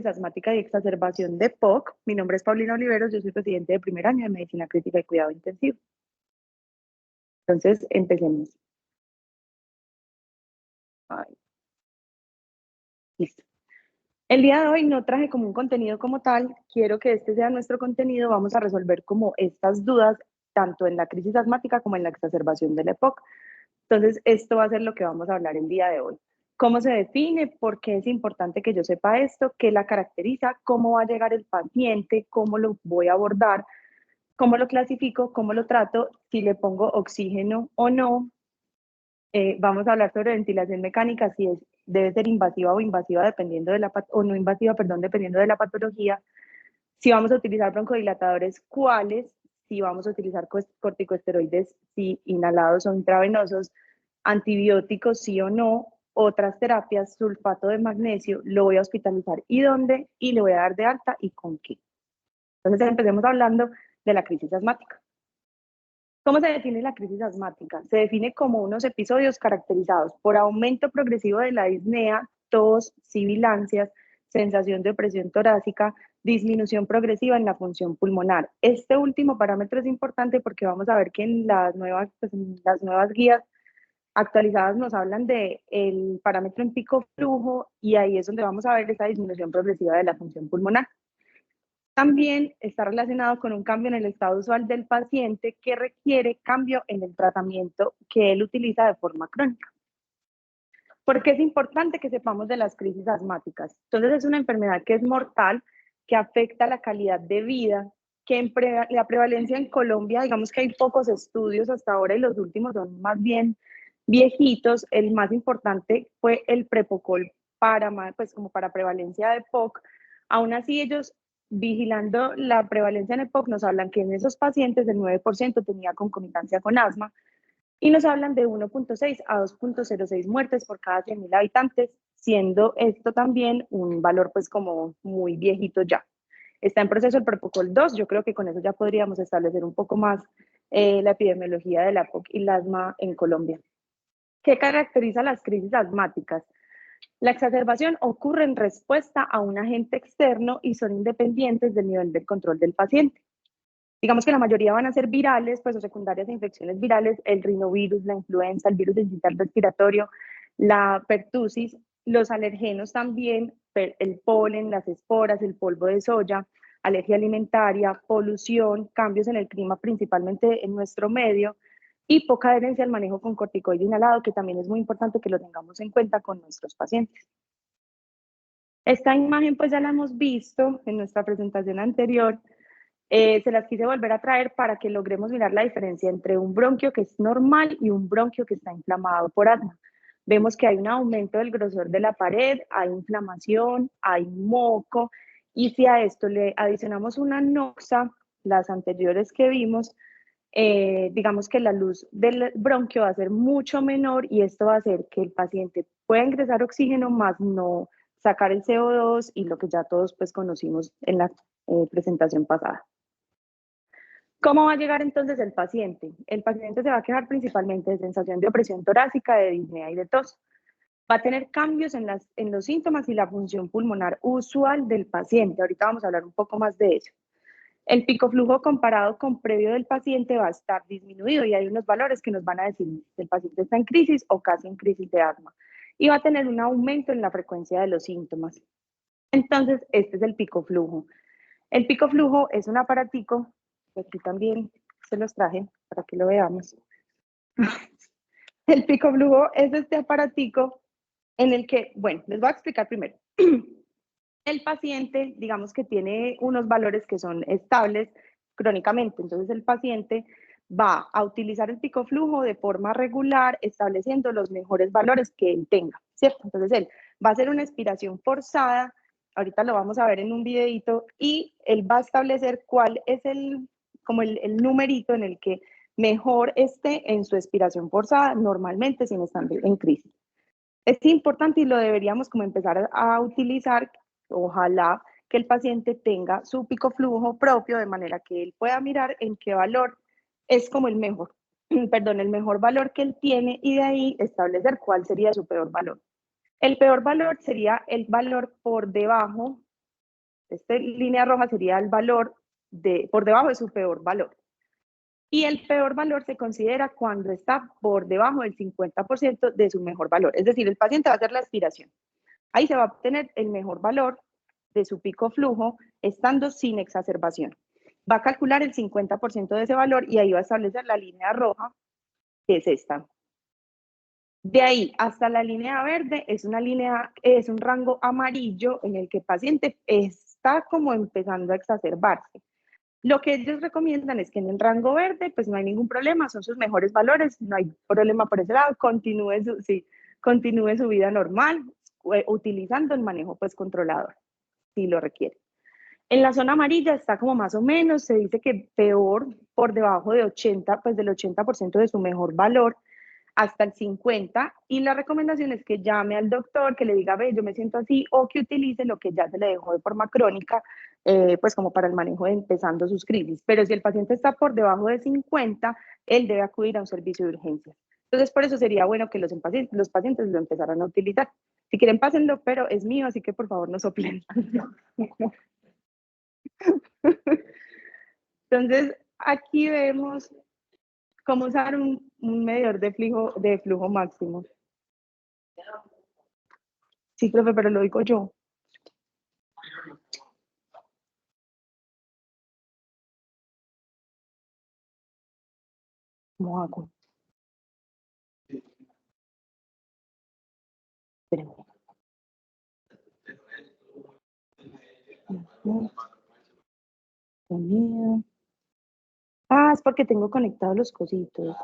crisis asmática y exacerbación de POC. Mi nombre es Paulina Oliveros, yo soy residente de primer año de Medicina Crítica y Cuidado Intensivo. Entonces, empecemos. Ay, listo. El día de hoy no traje como un contenido como tal, quiero que este sea nuestro contenido, vamos a resolver como estas dudas, tanto en la crisis asmática como en la exacerbación del EPOC. Entonces, esto va a ser lo que vamos a hablar el día de hoy. ¿Cómo se define? ¿Por qué es importante que yo sepa esto? ¿Qué la caracteriza? ¿Cómo va a llegar el paciente? ¿Cómo lo voy a abordar? ¿Cómo lo clasifico? ¿Cómo lo trato? Si le pongo oxígeno o no. Vamos a hablar sobre ventilación mecánica, si debe ser invasiva o invasiva dependiendo de la o no invasiva, perdón, dependiendo de la patología. Si vamos a utilizar broncodilatadores, ¿cuáles? Si vamos a utilizar corticosteroides, si inhalados o intravenosos, antibióticos, sí o no, otras terapias, sulfato de magnesio, lo voy a hospitalizar y dónde, y le voy a dar de alta y con qué. Entonces empecemos hablando de la crisis asmática. ¿Cómo se define la crisis asmática? Se define como unos episodios caracterizados por aumento progresivo de la disnea, tos, sibilancias, sensación de opresión torácica, disminución progresiva en la función pulmonar. Este último parámetro es importante porque vamos a ver que en las nuevas guías actualizadas nos hablan de el parámetro en pico flujo y ahí es donde vamos a ver esa disminución progresiva de la función pulmonar. También está relacionado con un cambio en el estado usual del paciente que requiere cambio en el tratamiento que él utiliza de forma crónica. ¿Por qué es importante que sepamos de las crisis asmáticas? Entonces es una enfermedad que es mortal, que afecta la calidad de vida, que la prevalencia en Colombia, digamos que hay pocos estudios hasta ahora y los últimos son más bien viejitos. El más importante fue el Prepocol pues como para prevalencia de POC. Aún así ellos, vigilando la prevalencia en EPOC, nos hablan que en esos pacientes el 9% tenía concomitancia con asma y nos hablan de 1.6 a 2.06 muertes por cada 100.000 habitantes, siendo esto también un valor pues como muy viejito ya. Está en proceso el Protocolo 2, yo creo que con eso ya podríamos establecer un poco más la epidemiología de la POC y el asma en Colombia. ¿Qué caracteriza las crisis asmáticas? La exacerbación ocurre en respuesta a un agente externo y son independientes del nivel de control del paciente. Digamos que la mayoría van a ser virales, pues o secundarias a infecciones virales, el rinovirus, la influenza, el virus digital respiratorio, la pertusis, los alergenos también, el polen, las esporas, el polvo de soya, alergia alimentaria, polución, cambios en el clima, principalmente en nuestro medio, y poca adherencia al manejo con corticoide inhalado, que también es muy importante que lo tengamos en cuenta con nuestros pacientes. Esta imagen pues ya la hemos visto en nuestra presentación anterior. Se las quise volver a traer para que logremos mirar la diferencia entre un bronquio que es normal y un bronquio que está inflamado por asma. Vemos que hay un aumento del grosor de la pared, hay inflamación, hay moco, y si a esto le adicionamos una noxa, las anteriores que vimos, digamos que la luz del bronquio va a ser mucho menor y esto va a hacer que el paciente pueda ingresar oxígeno más no sacar el CO2 y lo que ya todos pues conocimos en la presentación pasada. ¿Cómo va a llegar entonces el paciente? El paciente se va a quejar principalmente de sensación de opresión torácica, de disnea y de tos. Va a tener cambios en los síntomas y la función pulmonar usual del paciente. Ahorita vamos a hablar un poco más de eso. El pico flujo comparado con previo del paciente va a estar disminuido y hay unos valores que nos van a decir si el paciente está en crisis o casi en crisis de asma. Y va a tener un aumento en la frecuencia de los síntomas. Entonces, este es el pico flujo. El pico flujo es un aparatico, aquí también se los traje para que lo veamos. El pico flujo es este aparatico en el que, bueno, les voy a explicar primero. El paciente, digamos que tiene unos valores que son estables crónicamente, entonces el paciente va a utilizar el pico flujo de forma regular, estableciendo los mejores valores que él tenga, ¿cierto? Entonces él va a hacer una expiración forzada, ahorita lo vamos a ver en un videito, y él va a establecer cuál es como el numerito en el que mejor esté en su expiración forzada, normalmente sin estar en crisis. Es importante y lo deberíamos como empezar a utilizar, ojalá que el paciente tenga su pico flujo propio de manera que él pueda mirar en qué valor es como el mejor, perdón, el mejor valor que él tiene y de ahí establecer cuál sería su peor valor. El peor valor sería el valor por debajo Esta línea roja sería el valor por debajo de su peor valor. Y el peor valor se considera cuando está por debajo del 50% de su mejor valor. Es decir, el paciente va a hacer la aspiración. Ahí se va a obtener el mejor valor de su pico flujo estando sin exacerbación. Va a calcular el 50% de ese valor y ahí va a establecer la línea roja, que es esta. De ahí hasta la línea verde es un rango amarillo en el que el paciente está como empezando a exacerbarse. Lo que ellos recomiendan es que en el rango verde, pues no hay ningún problema, son sus mejores valores, no hay problema por ese lado, continúe su vida normal, utilizando el manejo pues controlador, si lo requiere. En la zona amarilla está como más o menos, se dice que peor, por debajo de 80, pues del 80% de su mejor valor, hasta el 50%, y la recomendación es que llame al doctor, que le diga, ve, yo me siento así, o que utilice lo que ya se le dejó de forma crónica, pues como para el manejo de empezando sus crisis. Pero si el paciente está por debajo de 50, él debe acudir a un servicio de urgencias. Entonces, por eso sería bueno que los pacientes lo empezaran a utilizar. Si quieren, pásenlo, pero es mío, así que por favor no soplen. Entonces, aquí vemos cómo usar un medidor de flujo máximo. Sí, profe, pero lo digo yo. ¿Cómo hago? Espérenme. Ah, es porque tengo conectados los cositos.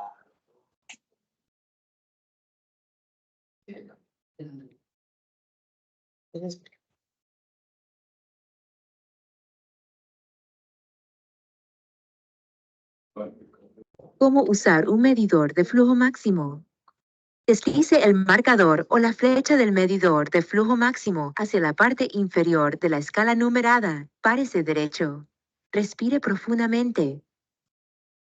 ¿Cómo usar un medidor de flujo máximo? Deslice el marcador o la flecha del medidor de flujo máximo hacia la parte inferior de la escala numerada. Párese derecho. Respire profundamente.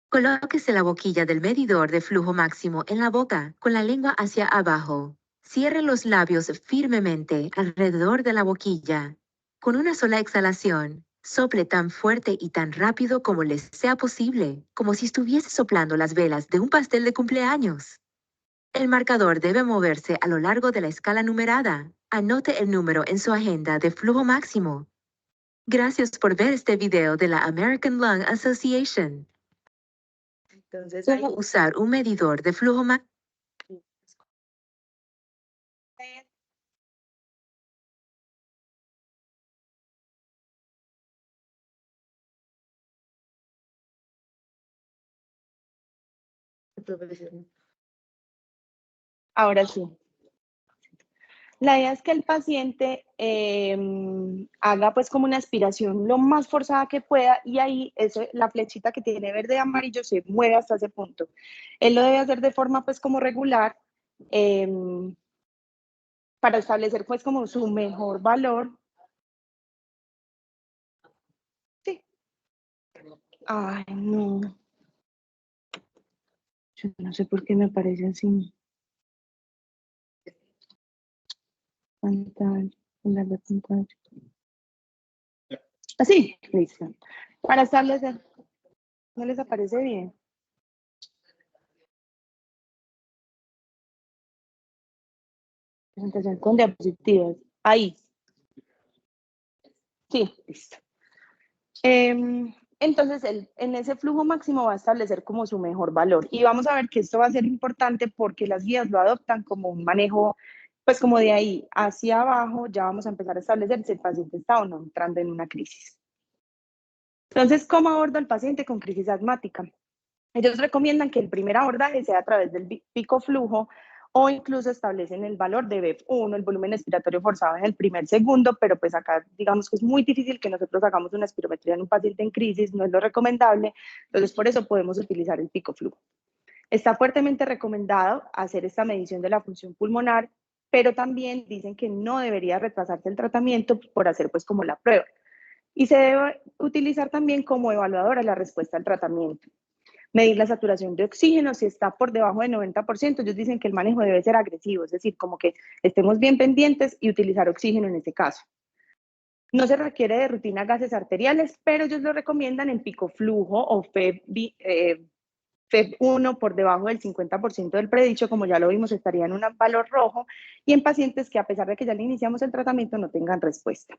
Colóquese la boquilla del medidor de flujo máximo en la boca, con la lengua hacia abajo. Cierre los labios firmemente alrededor de la boquilla. Con una sola exhalación, sople tan fuerte y tan rápido como les sea posible, como si estuviese soplando las velas de un pastel de cumpleaños. El marcador debe moverse a lo largo de la escala numerada. Anote el número en su agenda de flujo máximo. Gracias por ver este video de la American Lung Association. Entonces, ¿Cómo usar un medidor de flujo máximo? ahora sí. La idea es que el paciente haga pues como una aspiración lo más forzada que pueda y ahí la flechita que tiene verde y amarillo se mueve hasta ese punto. Él lo debe hacer de forma pues como regular para establecer pues como su mejor valor. Sí. Ay, no. Yo no sé por qué me aparece así. Pantalla, la pantalla. Así, listo. Para establecer, ¿no les aparece bien? Presentación con diapositivas. Ahí. Sí, listo. Entonces, en ese flujo máximo va a establecer como su mejor valor. Y vamos a ver que esto va a ser importante porque las guías lo adoptan como un manejo, pues como de ahí hacia abajo, ya vamos a empezar a establecer si el paciente está o no entrando en una crisis. Entonces, ¿cómo abordo al paciente con crisis asmática? Ellos recomiendan que el primer abordaje sea a través del pico flujo o incluso establecen el valor de BEF1, el volumen expiratorio forzado en el primer segundo, pero pues acá digamos que es muy difícil que nosotros hagamos una espirometría en un paciente en crisis, no es lo recomendable, entonces por eso podemos utilizar el pico flujo. Está fuertemente recomendado hacer esta medición de la función pulmonar, pero también dicen que no debería retrasarse el tratamiento por hacer pues como la prueba. Y se debe utilizar también como evaluadora la respuesta al tratamiento. Medir la saturación de oxígeno, si está por debajo del 90%, ellos dicen que el manejo debe ser agresivo, es decir, como que estemos bien pendientes y utilizar oxígeno en ese caso. No se requiere de rutina gases arteriales, pero ellos lo recomiendan en pico flujo o FEV1 por debajo del 50% del predicho, como ya lo vimos, estaría en un valor rojo, y en pacientes que a pesar de que ya le iniciamos el tratamiento no tengan respuesta.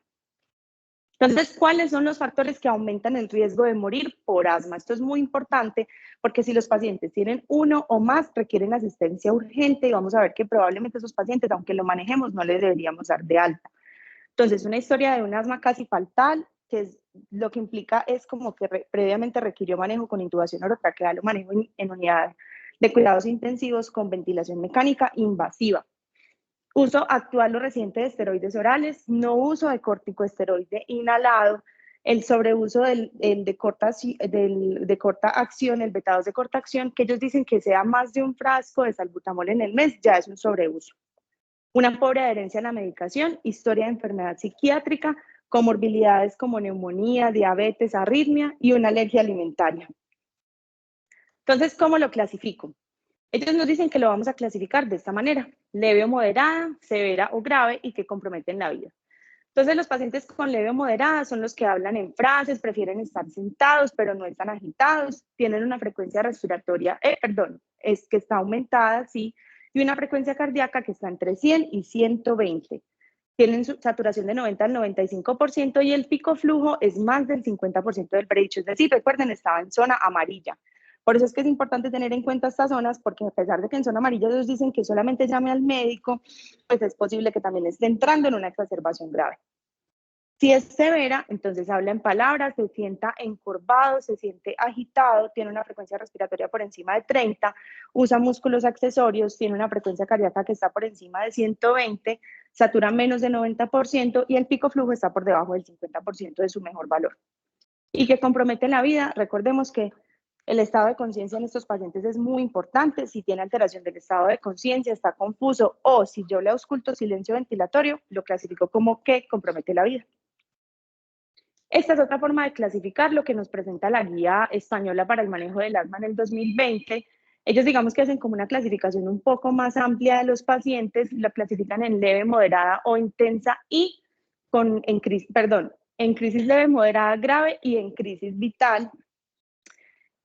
Entonces, ¿cuáles son los factores que aumentan el riesgo de morir por asma? Esto es muy importante porque si los pacientes tienen uno o más, requieren asistencia urgente y vamos a ver que probablemente esos pacientes, aunque lo manejemos, no les deberíamos dar de alta. Entonces, una historia de un asma casi fatal, que es, lo que implica es como que previamente requirió manejo con intubación orotraqueal o manejo en unidad de cuidados intensivos con ventilación mecánica invasiva. Uso actual o reciente de esteroides orales, no uso de corticoesteroide inhalado, el sobreuso de corta acción, el beta-2 de corta acción, que ellos dicen que sea más de un frasco de salbutamol en el mes, ya es un sobreuso. Una pobre adherencia a la medicación, historia de enfermedad psiquiátrica, comorbilidades como neumonía, diabetes, arritmia y una alergia alimentaria. Entonces, ¿cómo lo clasifico? Ellos nos dicen que lo vamos a clasificar de esta manera: leve o moderada, severa o grave y que comprometen la vida. Entonces, los pacientes con leve o moderada son los que hablan en frases, prefieren estar sentados, pero no están agitados, tienen una frecuencia respiratoria, es que está aumentada, sí, y una frecuencia cardíaca que está entre 100 y 120. Tienen su saturación de 90 al 95% y el pico flujo es más del 50% del predicho. Es decir, recuerden, estaba en zona amarilla. Por eso es que es importante tener en cuenta estas zonas, porque a pesar de que en zona amarilla ellos dicen que solamente llame al médico, pues es posible que también esté entrando en una exacerbación grave. Si es severa, entonces habla en palabras, se sienta encorvado, se siente agitado, tiene una frecuencia respiratoria por encima de 30, usa músculos accesorios, tiene una frecuencia cardíaca que está por encima de 120, satura menos de 90% y el pico flujo está por debajo del 50% de su mejor valor. Y que compromete la vida, recordemos que el estado de conciencia en estos pacientes es muy importante. Si tiene alteración del estado de conciencia, está confuso o si yo le ausculto silencio ventilatorio, lo clasifico como que compromete la vida. Esta es otra forma de clasificar lo que nos presenta la Guía Española para el Manejo del Asma en el 2020. Ellos digamos que hacen como una clasificación un poco más amplia de los pacientes, la clasifican en leve, moderada o intensa y en crisis leve, moderada, grave y en crisis vital.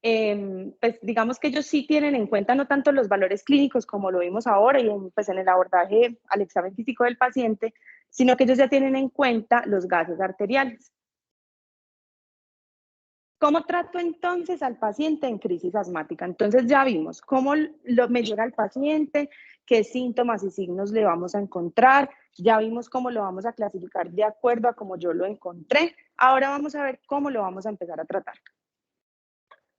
Pues digamos que ellos sí tienen en cuenta no tanto los valores clínicos como lo vimos ahora y pues en el abordaje al examen físico del paciente, sino que ellos ya tienen en cuenta los gases arteriales. ¿Cómo trato entonces al paciente en crisis asmática? Entonces ya vimos cómo me llega el paciente, qué síntomas y signos le vamos a encontrar, ya vimos cómo lo vamos a clasificar de acuerdo a cómo yo lo encontré. Ahora vamos a ver cómo lo vamos a empezar a tratar.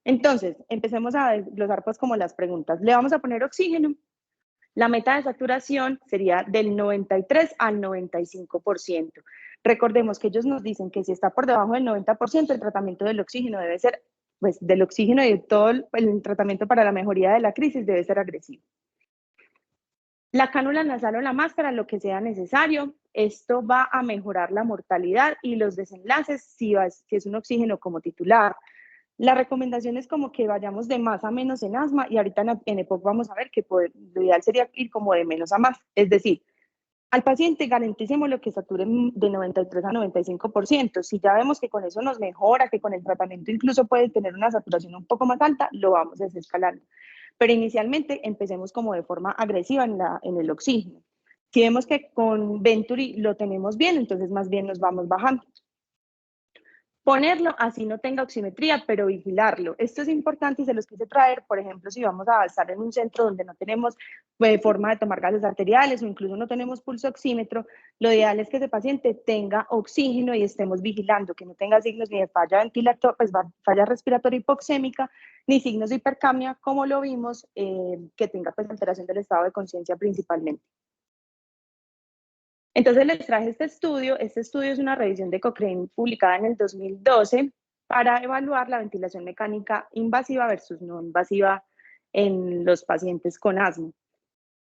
Entonces, empecemos a desglosar pues como las preguntas. Le vamos a poner oxígeno. La meta de saturación sería del 93 al 95%. Recordemos que ellos nos dicen que si está por debajo del 90%, el tratamiento del oxígeno debe ser, pues del oxígeno y de todo el tratamiento para la mejoría de la crisis debe ser agresivo. La cánula nasal o la máscara, lo que sea necesario. Esto va a mejorar la mortalidad y los desenlaces si es un oxígeno como titular. La recomendación es como que vayamos de más a menos en asma y ahorita en EPOC vamos a ver que lo ideal sería ir como de menos a más. Es decir, al paciente garanticemos lo que sature de 93 a 95%. Si ya vemos que con eso nos mejora, que con el tratamiento incluso puede tener una saturación un poco más alta, lo vamos desescalando. Pero inicialmente empecemos como de forma agresiva en el oxígeno. Si vemos que con Venturi lo tenemos bien, entonces más bien nos vamos bajando. Ponerlo así no tenga oximetría, pero vigilarlo. Esto es importante y se los quise traer, por ejemplo, si vamos a estar en un centro donde no tenemos forma de tomar gases arteriales o incluso no tenemos pulso oxímetro, lo ideal es que ese paciente tenga oxígeno y estemos vigilando, que no tenga signos ni de falla ventilatoria, pues falla respiratoria hipoxémica, ni signos de hipercapnia, como lo vimos, que tenga pues alteración del estado de conciencia principalmente. Entonces les traje este estudio es una revisión de Cochrane publicada en el 2012 para evaluar la ventilación mecánica invasiva versus no invasiva en los pacientes con asma.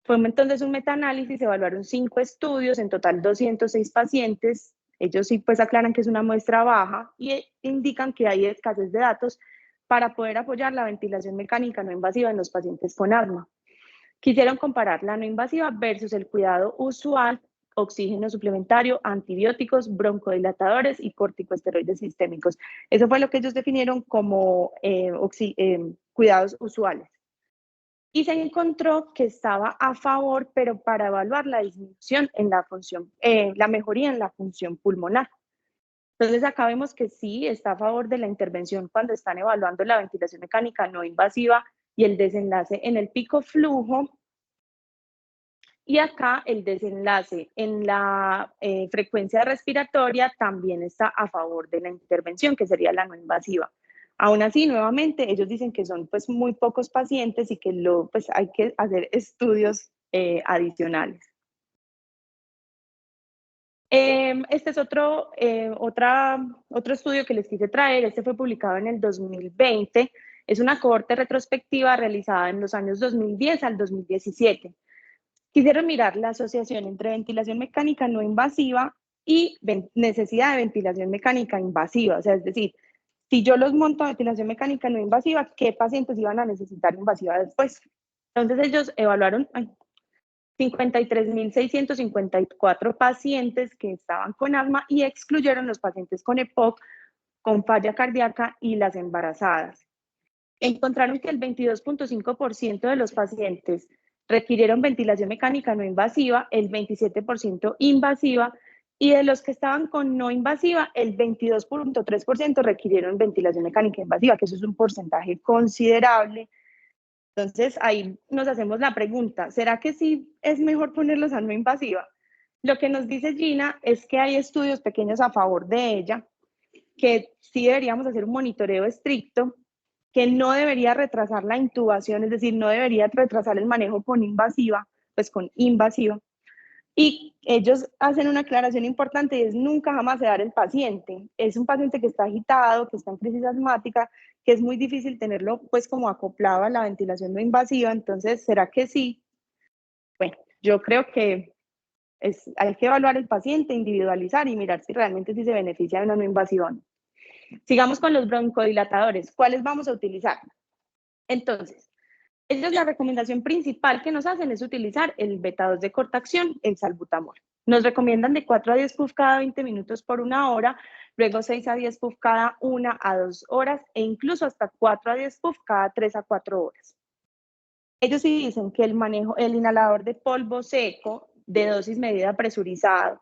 Fue entonces un metaanálisis, se evaluaron 5 estudios, en total 206 pacientes. Ellos sí pues aclaran que es una muestra baja y indican que hay escasez de datos para poder apoyar la ventilación mecánica no invasiva en los pacientes con asma. Quisieron comparar la no invasiva versus el cuidado usual oxígeno suplementario, antibióticos, broncodilatadores y corticosteroides sistémicos. Eso fue lo que ellos definieron como cuidados usuales. Y se encontró que estaba a favor, pero para evaluar la disminución en la función, la mejoría en la función pulmonar. Entonces acá vemos que sí está a favor de la intervención cuando están evaluando la ventilación mecánica no invasiva y el desenlace en el pico flujo. Y acá el desenlace en la frecuencia respiratoria también está a favor de la intervención, que sería la no invasiva. Aún así, nuevamente, ellos dicen que son pues muy pocos pacientes y que pues, hay que hacer estudios adicionales. Este es otro estudio que les quise traer. Este fue publicado en el 2020. Es una cohorte retrospectiva realizada en los años 2010 al 2017. Quisieron mirar la asociación entre ventilación mecánica no invasiva y necesidad de ventilación mecánica invasiva. O sea, es decir, si yo los monto a ventilación mecánica no invasiva, ¿qué pacientes iban a necesitar invasiva después? Entonces ellos evaluaron 53.654 pacientes que estaban con asma y excluyeron los pacientes con EPOC, con falla cardíaca y las embarazadas. Encontraron que el 22.5% de los pacientes requirieron ventilación mecánica no invasiva, el 27% invasiva, y de los que estaban con no invasiva, el 22.3% requirieron ventilación mecánica invasiva, que eso es un porcentaje considerable. Entonces, ahí nos hacemos la pregunta, ¿será que sí es mejor ponerlos a no invasiva? Lo que nos dice Gina es que hay estudios pequeños a favor de ella, que sí deberíamos hacer un monitoreo estricto, que no debería retrasar la intubación, es decir, no debería retrasar el manejo con invasiva, pues con invasiva. Y ellos hacen una aclaración importante y es nunca jamás sedar el paciente. Es un paciente que está agitado, que está en crisis asmática, que es muy difícil tenerlo pues como acoplado a la ventilación no invasiva. Entonces, ¿será que sí? Bueno, yo creo que hay que evaluar el paciente, individualizar y mirar si realmente sí se beneficia de una no invasiva. Sigamos con los broncodilatadores. ¿Cuáles vamos a utilizar? Entonces, ellos la recomendación principal que nos hacen es utilizar el beta-2 de corta acción, el salbutamol. Nos recomiendan de 4 a 10 puff cada 20 minutos por una hora, luego 6 a 10 puff cada 1 a 2 horas e incluso hasta 4 a 10 puff cada 3 a 4 horas. Ellos sí dicen que el inhalador de polvo seco de dosis medida presurizado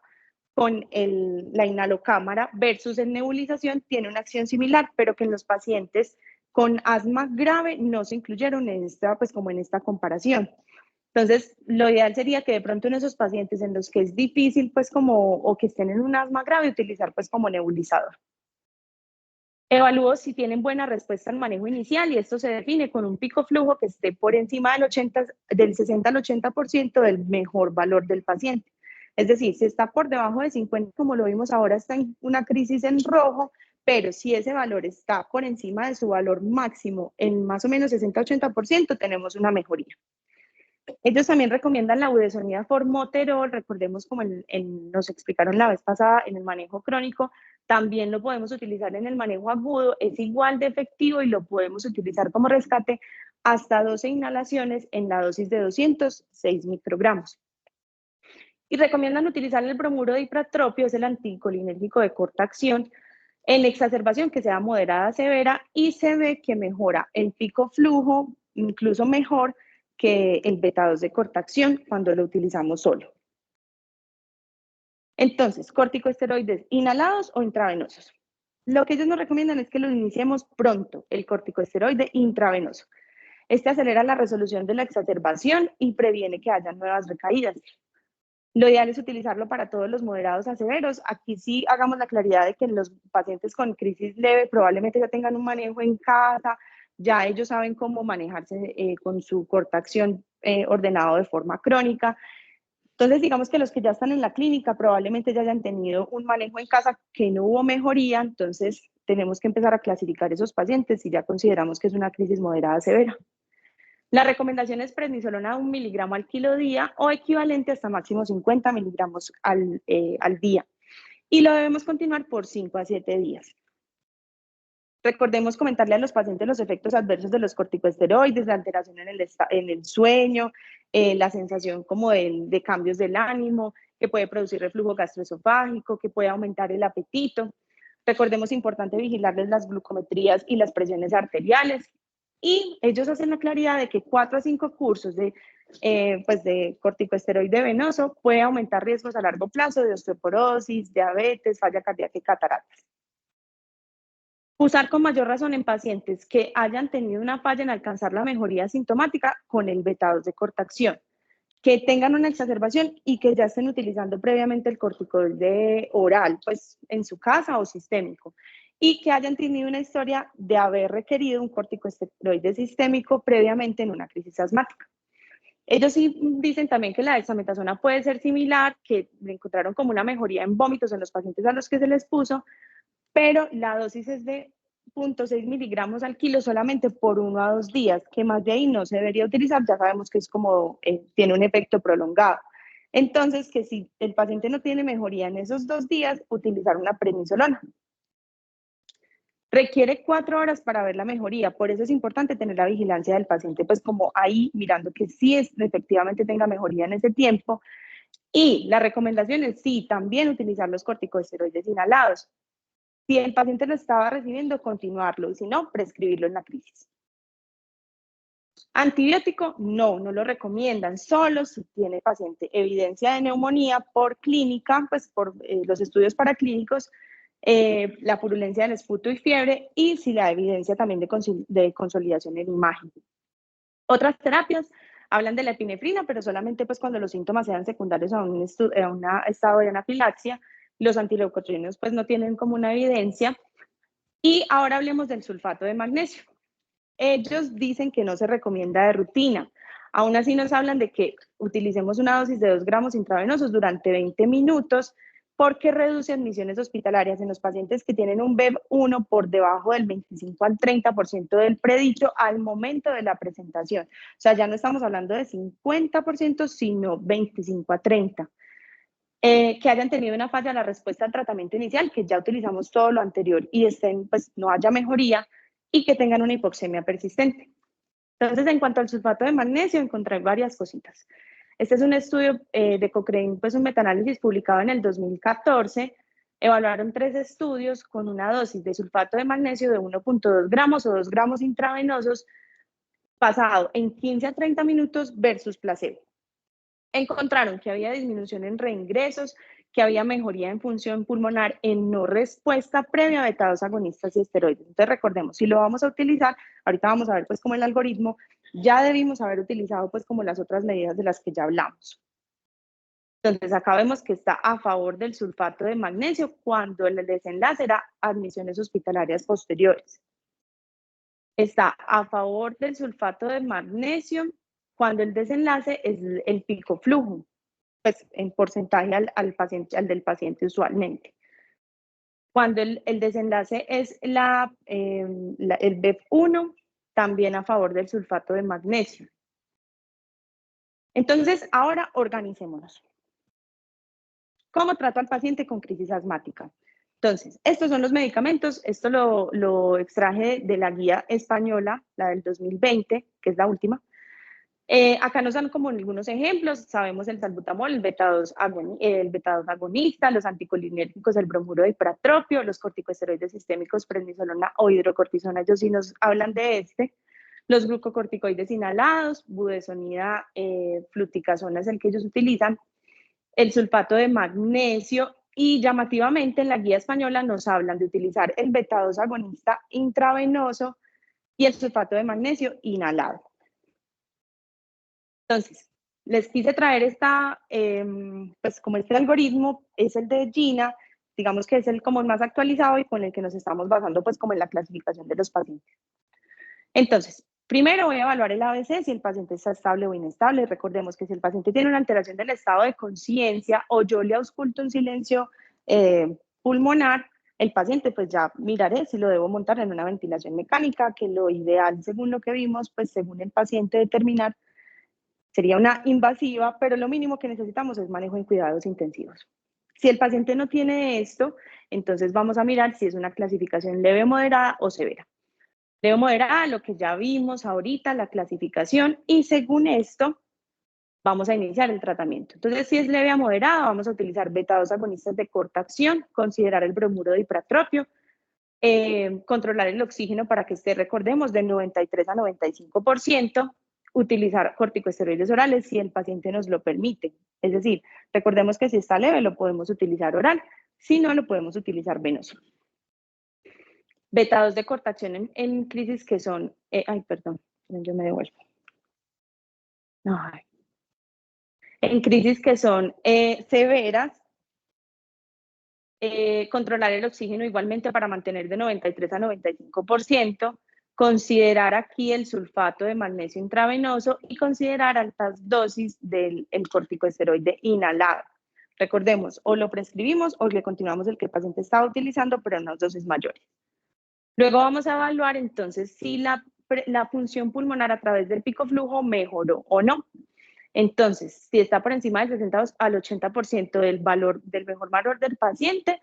con la inhalocámara versus en nebulización tiene una acción similar, pero que en los pacientes con asma grave no se incluyeron en esta, pues como en esta comparación. Entonces, lo ideal sería que de pronto en esos pacientes en los que es difícil, pues como, o que estén en un asma grave, utilizar pues como nebulizador. Evalúo si tienen buena respuesta al manejo inicial y esto se define con un pico flujo que esté por encima del 60 al 80% del mejor valor del paciente. Es decir, si está por debajo de 50, como lo vimos ahora, está en una crisis en rojo, pero si ese valor está por encima de su valor máximo en más o menos 60-80%, tenemos una mejoría. Ellos también recomiendan la budesonida formoterol, recordemos como nos explicaron la vez pasada en el manejo crónico, también lo podemos utilizar en el manejo agudo, es igual de efectivo y lo podemos utilizar como rescate hasta 12 inhalaciones en la dosis de 206 microgramos. Y recomiendan utilizar el bromuro de ipratropio, es el anticolinérgico de corta acción, en exacerbación que sea moderada a severa y se ve que mejora el pico flujo, incluso mejor que el beta-2 de corta acción cuando lo utilizamos solo. Entonces, corticosteroides inhalados o intravenosos. Lo que ellos nos recomiendan es que lo iniciemos pronto, el corticosteroide intravenoso. Este acelera la resolución de la exacerbación y previene que haya nuevas recaídas. Lo ideal es utilizarlo para todos los moderados a severos. Aquí sí hagamos la claridad de que los pacientes con crisis leve probablemente ya tengan un manejo en casa, ya ellos saben cómo manejarse con su corta acción ordenado de forma crónica. Entonces, digamos que los que ya están en la clínica probablemente ya hayan tenido un manejo en casa que no hubo mejoría, entonces tenemos que empezar a clasificar esos pacientes si ya consideramos que es una crisis moderada severa. La recomendación es prednisolona 1 miligramo al kilo día o equivalente hasta máximo 50 miligramos al día. Y lo debemos continuar por 5 a 7 días. Recordemos comentarle a los pacientes los efectos adversos de los corticosteroides, la alteración en el sueño, la sensación como de cambios del ánimo, que puede producir reflujo gastroesofágico, que puede aumentar el apetito. Recordemos, importante vigilarles las glucometrías y las presiones arteriales. Y ellos hacen la claridad de que 4 a 5 cursos de corticosteroide venoso puede aumentar riesgos a largo plazo de osteoporosis, diabetes, falla cardíaca y cataratas. Usar con mayor razón en pacientes que hayan tenido una falla en alcanzar la mejoría sintomática con el beta-2 de corta acción, que tengan una exacerbación y que ya estén utilizando previamente el corticoide oral, pues en su casa o sistémico, y que hayan tenido una historia de haber requerido un corticosteroide sistémico previamente en una crisis asmática. Ellos sí dicen también que la dexametasona puede ser similar, que encontraron como una mejoría en vómitos en los pacientes a los que se les puso, pero la dosis es de 0.6 miligramos al kilo solamente por 1 a 2 días, que más de ahí no se debería utilizar, ya sabemos que es como, tiene un efecto prolongado. Entonces, que si el paciente no tiene mejoría en esos 2 días, utilizar una prednisolona. Requiere 4 horas para ver la mejoría, por eso es importante tener la vigilancia del paciente, pues como ahí mirando que sí efectivamente tenga mejoría en ese tiempo. Y la recomendación es sí, también utilizar los corticosteroides inhalados. Si el paciente lo estaba recibiendo, continuarlo, y si no, prescribirlo en la crisis. Antibiótico, no lo recomiendan, solo si tiene paciente evidencia de neumonía por clínica, pues por los estudios paraclínicos, la purulencia del esputo y fiebre, y si la evidencia también de consolidación en imagen. Otras terapias hablan de la epinefrina, pero solamente pues cuando los síntomas sean secundarios a un estado de anafilaxia. Los antileucotrienos pues no tienen como una evidencia. Y ahora hablemos del sulfato de magnesio. Ellos dicen que no se recomienda de rutina. Aún así nos hablan de que utilicemos una dosis de 2 gramos intravenosos durante 20 minutos porque reduce admisiones hospitalarias en los pacientes que tienen un BEV1 por debajo del 25 al 30% del predicho al momento de la presentación. O sea, ya no estamos hablando de 50%, sino 25 a 30%. Que hayan tenido una falla en la respuesta al tratamiento inicial, que ya utilizamos todo lo anterior y pues no haya mejoría, y que tengan una hipoxemia persistente. Entonces, en cuanto al sulfato de magnesio, encontré varias cositas. Este es un estudio de Cochrane, pues un metaanálisis publicado en el 2014. Evaluaron 3 estudios con una dosis de sulfato de magnesio de 1.2 gramos o 2 gramos intravenosos pasado en 15 a 30 minutos versus placebo. Encontraron que había disminución en reingresos, que había mejoría en función pulmonar en no respuesta previa a beta-2 agonistas y esteroides. Entonces recordemos, si lo vamos a utilizar, ahorita vamos a ver pues como el algoritmo, ya debimos haber utilizado pues como las otras medidas de las que ya hablamos. Entonces acá vemos que está a favor del sulfato de magnesio cuando el desenlace era admisiones hospitalarias posteriores. Está a favor del sulfato de magnesio cuando el desenlace es el pico flujo, pues en porcentaje al del paciente usualmente. Cuando el desenlace es el BEF1, también a favor del sulfato de magnesio. Entonces, ahora organicémonos. ¿Cómo trato al paciente con crisis asmática? Entonces, estos son los medicamentos. Esto lo extraje de la guía española, la del 2020, que es la última. Acá nos dan como algunos ejemplos. Sabemos el salbutamol, el beta-2 agonista, los anticolinérgicos, el bromuro de hipertropio, los corticosteroides sistémicos, prednisolona o hidrocortisona. Ellos sí nos hablan de este. Los glucocorticoides inhalados, budesonida, fluticasona es el que ellos utilizan. El sulfato de magnesio, y llamativamente en la guía española nos hablan de utilizar el beta-2 agonista intravenoso y el sulfato de magnesio inhalado. Entonces, les quise traer pues como este algoritmo es el de Gina, digamos que es el como el más actualizado y con el que nos estamos basando pues como en la clasificación de los pacientes. Entonces, primero voy a evaluar el ABC si el paciente está estable o inestable. Recordemos que si el paciente tiene una alteración del estado de conciencia o yo le ausculto un silencio pulmonar, el paciente pues ya miraré si lo debo montar en una ventilación mecánica, que lo ideal según lo que vimos, pues según el paciente determinar, sería una invasiva, pero lo mínimo que necesitamos es manejo en cuidados intensivos. Si el paciente no tiene esto, entonces vamos a mirar si es una clasificación leve, moderada o severa. Leve moderada, lo que ya vimos ahorita, la clasificación, y según esto, vamos a iniciar el tratamiento. Entonces, si es leve a moderada, vamos a utilizar beta-2 agonistas de corta acción, considerar el bromuro de ipratropio, controlar el oxígeno para que esté, recordemos, de 93 a 95%, utilizar corticosteroides orales si el paciente nos lo permite. Es decir, recordemos que si está leve lo podemos utilizar oral, si no lo podemos utilizar venoso. Beta-2 de corta acción en crisis que son, perdón, yo me devuelvo. Ay. En crisis que son severas, controlar el oxígeno igualmente para mantener de 93 a 95%, considerar aquí el sulfato de magnesio intravenoso y considerar altas dosis del corticosteroide inhalado. Recordemos, o lo prescribimos o le continuamos el que el paciente estaba utilizando, pero en unas dosis mayores. Luego vamos a evaluar entonces si la función pulmonar a través del pico flujo mejoró o no. Entonces, si está por encima del 60 al 80% del mejor valor del paciente,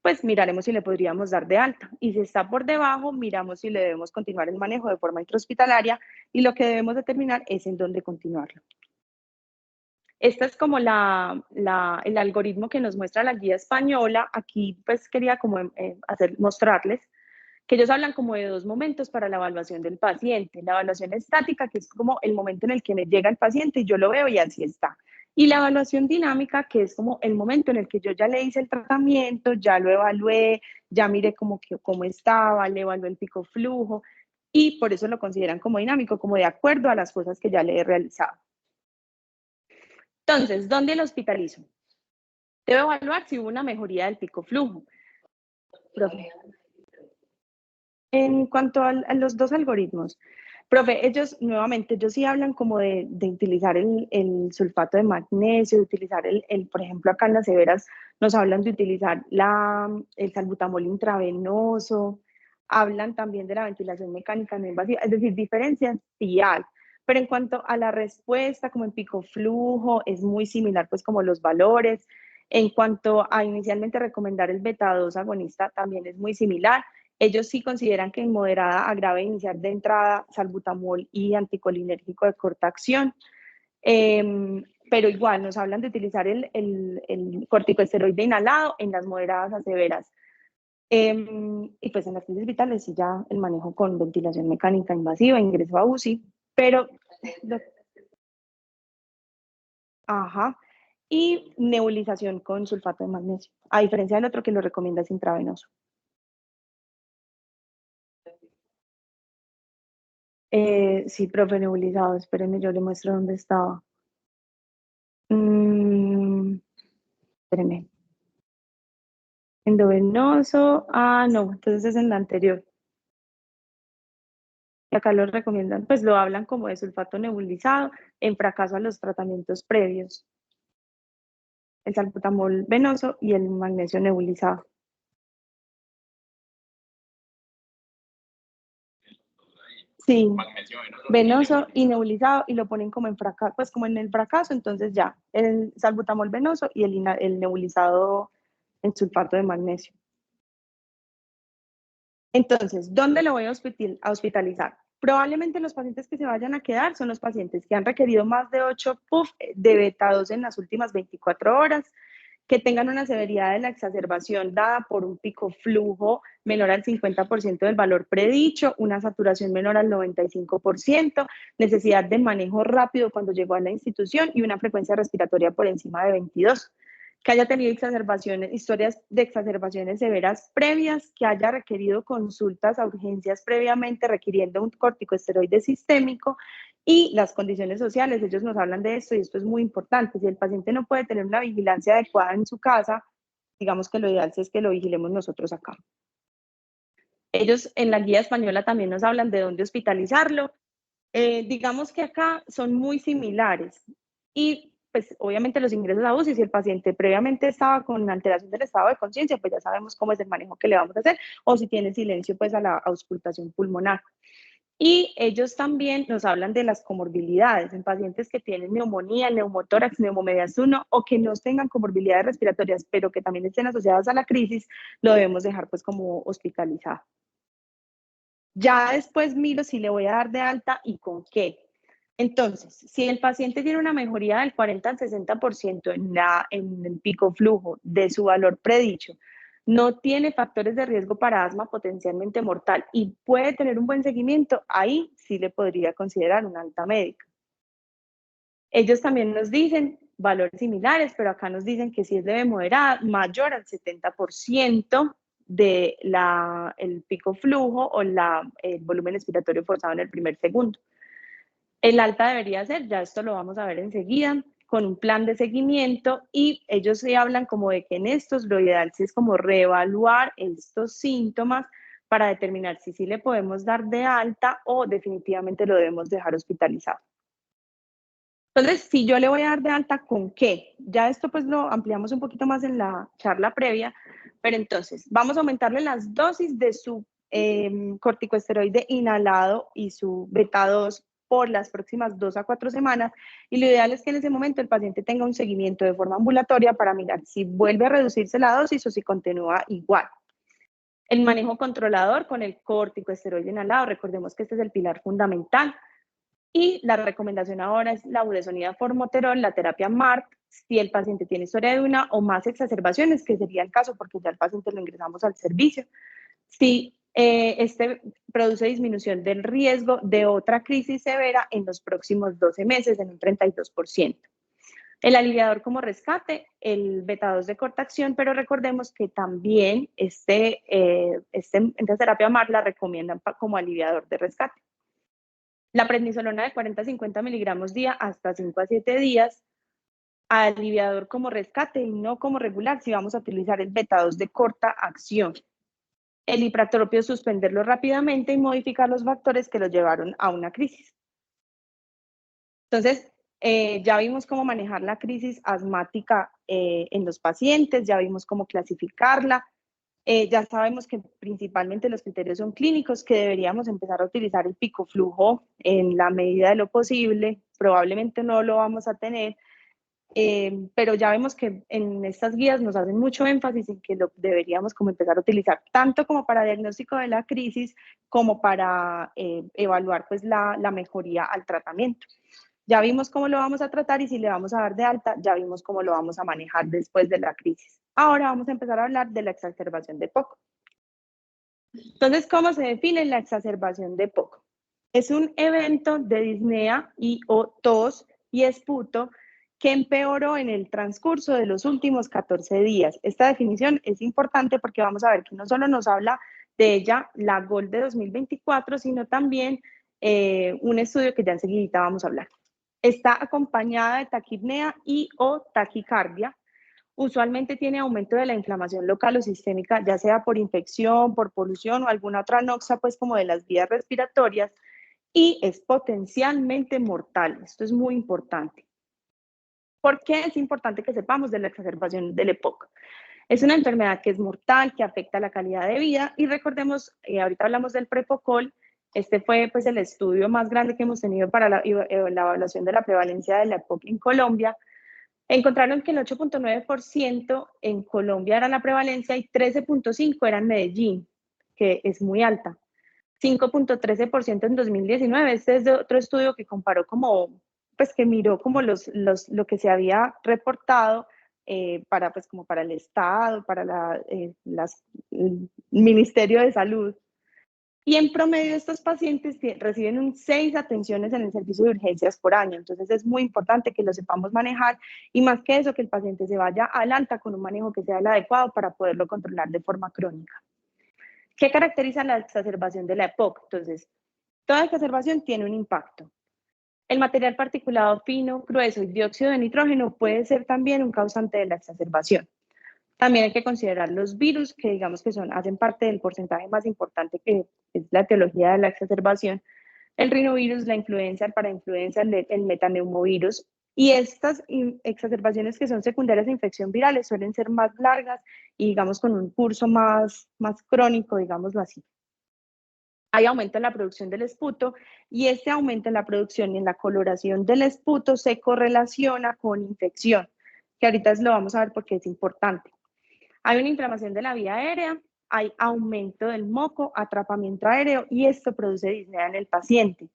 pues miraremos si le podríamos dar de alta. Y si está por debajo, miramos si le debemos continuar el manejo de forma intrahospitalaria y lo que debemos determinar es en dónde continuarlo. Esta es como el algoritmo que nos muestra la guía española. Aquí pues quería como mostrarles que ellos hablan como de dos momentos para la evaluación del paciente. La evaluación estática, que es como el momento en el que me llega el paciente y yo lo veo y así está. Y la evaluación dinámica, que es como el momento en el que yo ya le hice el tratamiento, ya lo evalué, ya miré cómo estaba, le evalué el pico flujo y por eso lo consideran como dinámico, como de acuerdo a las cosas que ya le he realizado. Entonces, ¿dónde lo hospitalizo? Debo evaluar si hubo una mejoría del pico flujo. Profe. En cuanto a los dos algoritmos, profe, ellos sí hablan como de utilizar el sulfato de magnesio, de utilizar por ejemplo, acá en las severas nos hablan de utilizar el salbutamol intravenoso, hablan también de la ventilación mecánica no invasiva, es decir, diferencias sí hay. Pero en cuanto a la respuesta, como en pico flujo, es muy similar pues como los valores. En cuanto a inicialmente recomendar el beta-2 agonista, también es muy similar. Ellos sí consideran que en moderada a grave iniciar de entrada salbutamol y anticolinérgico de corta acción, pero igual nos hablan de utilizar el corticosteroide inhalado en las moderadas a severas. Y pues en las crisis vitales sí ya el manejo con ventilación mecánica invasiva, ingreso a UCI, pero... Ajá. Y nebulización con sulfato de magnesio, a diferencia del otro que lo recomienda es intravenoso. Sí, profe, nebulizado, espérenme, yo le muestro dónde estaba. Espérenme. Endovenoso, no, entonces es en la anterior. Y acá lo recomiendan, pues lo hablan como de sulfato nebulizado en fracaso a los tratamientos previos. El salbutamol venoso y el magnesio nebulizado. Sí, venoso y nebulizado y lo ponen como en fracaso, pues como en el fracaso, entonces ya, el salbutamol venoso y el nebulizado en sulfato de magnesio. Entonces, ¿dónde lo voy a hospitalizar? Probablemente los pacientes que se vayan a quedar son los pacientes que han requerido más de 8 puff de beta-2 en las últimas 24 horas, que tengan una severidad de la exacerbación dada por un pico flujo menor al 50% del valor predicho, una saturación menor al 95%, necesidad de manejo rápido cuando llegó a la institución y una frecuencia respiratoria por encima de 22, que haya tenido historias de exacerbaciones severas previas, que haya requerido consultas a urgencias previamente requiriendo un corticosteroide sistémico y las condiciones sociales. Ellos nos hablan de esto y esto es muy importante. Si el paciente no puede tener una vigilancia adecuada en su casa, digamos que lo ideal es que lo vigilemos nosotros acá. Ellos en la guía española también nos hablan de dónde hospitalizarlo. Digamos que acá son muy similares y pues obviamente los ingresos a UCI, si el paciente previamente estaba con alteración del estado de conciencia, pues ya sabemos cómo es el manejo que le vamos a hacer, o si tiene silencio, pues a la auscultación pulmonar. Y ellos también nos hablan de las comorbilidades en pacientes que tienen neumonía, neumotórax, neumomedias 1 o que no tengan comorbilidades respiratorias, pero que también estén asociadas a la crisis, lo debemos dejar pues como hospitalizado. Ya después miro si le voy a dar de alta y con qué. Entonces, si el paciente tiene una mejoría del 40 al 60% en el pico flujo de su valor predicho, no tiene factores de riesgo para asma potencialmente mortal y puede tener un buen seguimiento, ahí sí le podría considerar una alta médica. Ellos también nos dicen valores similares, pero acá nos dicen que si es leve moderada, mayor al 70% de el pico flujo o el volumen expiratorio forzado en el primer segundo. El alta debería ser, ya esto lo vamos a ver enseguida, con un plan de seguimiento, y ellos sí hablan como de que en estos lo ideal sí es como reevaluar estos síntomas para determinar si sí le podemos dar de alta o definitivamente lo debemos dejar hospitalizado. Entonces, si yo le voy a dar de alta, ¿con qué? Ya esto pues lo ampliamos un poquito más en la charla previa, pero entonces vamos a aumentarle las dosis de su corticosteroide inhalado y su beta 2 por las próximas 2 a 4 semanas, y lo ideal es que en ese momento el paciente tenga un seguimiento de forma ambulatoria para mirar si vuelve a reducirse la dosis o si continúa igual. El manejo controlador con el corticosteroide inhalado, recordemos que este es el pilar fundamental. Y la recomendación ahora es la budesonida formoterol, la terapia MART, si el paciente tiene historia de una o más exacerbaciones, que sería el caso porque ya el paciente lo ingresamos al servicio. Si este produce disminución del riesgo de otra crisis severa en los próximos 12 meses en un 32%. El aliviador como rescate, el beta 2 de corta acción, pero recordemos que también esta terapia MART la recomiendan como aliviador de rescate. La prednisolona de 40 a 50 miligramos día hasta 5 a 7 días, aliviador como rescate y no como regular si vamos a utilizar el beta 2 de corta acción. El hipratropio, suspenderlo rápidamente y modificar los factores que lo llevaron a una crisis. Entonces, ya vimos cómo manejar la crisis asmática en los pacientes, ya vimos cómo clasificarla, ya sabemos que principalmente los criterios son clínicos, que deberíamos empezar a utilizar el pico flujo en la medida de lo posible. Probablemente no lo vamos a tener, pero ya vemos que en estas guías nos hacen mucho énfasis en que lo deberíamos como empezar a utilizar tanto como para diagnóstico de la crisis como para evaluar pues la mejoría al tratamiento. Ya vimos cómo lo vamos a tratar y si le vamos a dar de alta, ya vimos cómo lo vamos a manejar después de la crisis. Ahora vamos a empezar a hablar de la exacerbación de POC. Entonces, ¿cómo se define la exacerbación de POC? Es un evento de disnea y o tos y esputo que empeoró en el transcurso de los últimos 14 días. Esta definición es importante porque vamos a ver que no solo nos habla de ella la GOL de 2024, sino también un estudio que ya enseguida vamos a hablar. Está acompañada de taquipnea y o taquicardia. Usualmente tiene aumento de la inflamación local o sistémica, ya sea por infección, por polución o alguna otra noxa, pues como de las vías respiratorias, y es potencialmente mortal. Esto es muy importante. ¿Por qué es importante que sepamos de la exacerbación del EPOC? Es una enfermedad que es mortal, que afecta la calidad de vida, y recordemos, ahorita hablamos del Prepocol. Este fue pues el estudio más grande que hemos tenido para la evaluación de la prevalencia de la EPOC en Colombia. Encontraron que el 8.9% en Colombia era la prevalencia y 13.5% era en Medellín, que es muy alta. 5.13% en 2019. Este es de otro estudio que comparó como, pues que miró como lo que se había reportado para, pues como para el Estado, para el Ministerio de Salud. Y en promedio estos pacientes reciben 6 atenciones en el servicio de urgencias por año. Entonces es muy importante que lo sepamos manejar y más que eso, que el paciente se vaya al alta con un manejo que sea el adecuado para poderlo controlar de forma crónica. ¿Qué caracteriza la exacerbación de la EPOC? Entonces, toda exacerbación tiene un impacto. El material particulado fino, grueso y dióxido de nitrógeno puede ser también un causante de la exacerbación. También hay que considerar los virus, que digamos que hacen parte del porcentaje más importante, que es la etiología de la exacerbación. El rinovirus, la influenza, el parainfluenza, el metaneumovirus. Y estas exacerbaciones que son secundarias a infección virales suelen ser más largas y digamos con un curso más crónico, digámoslo así. Hay aumento en la producción del esputo y este aumento en la producción y en la coloración del esputo se correlaciona con infección, que ahorita lo vamos a ver porque es importante. Hay una inflamación de la vía aérea, hay aumento del moco, atrapamiento aéreo y esto produce disnea en el paciente.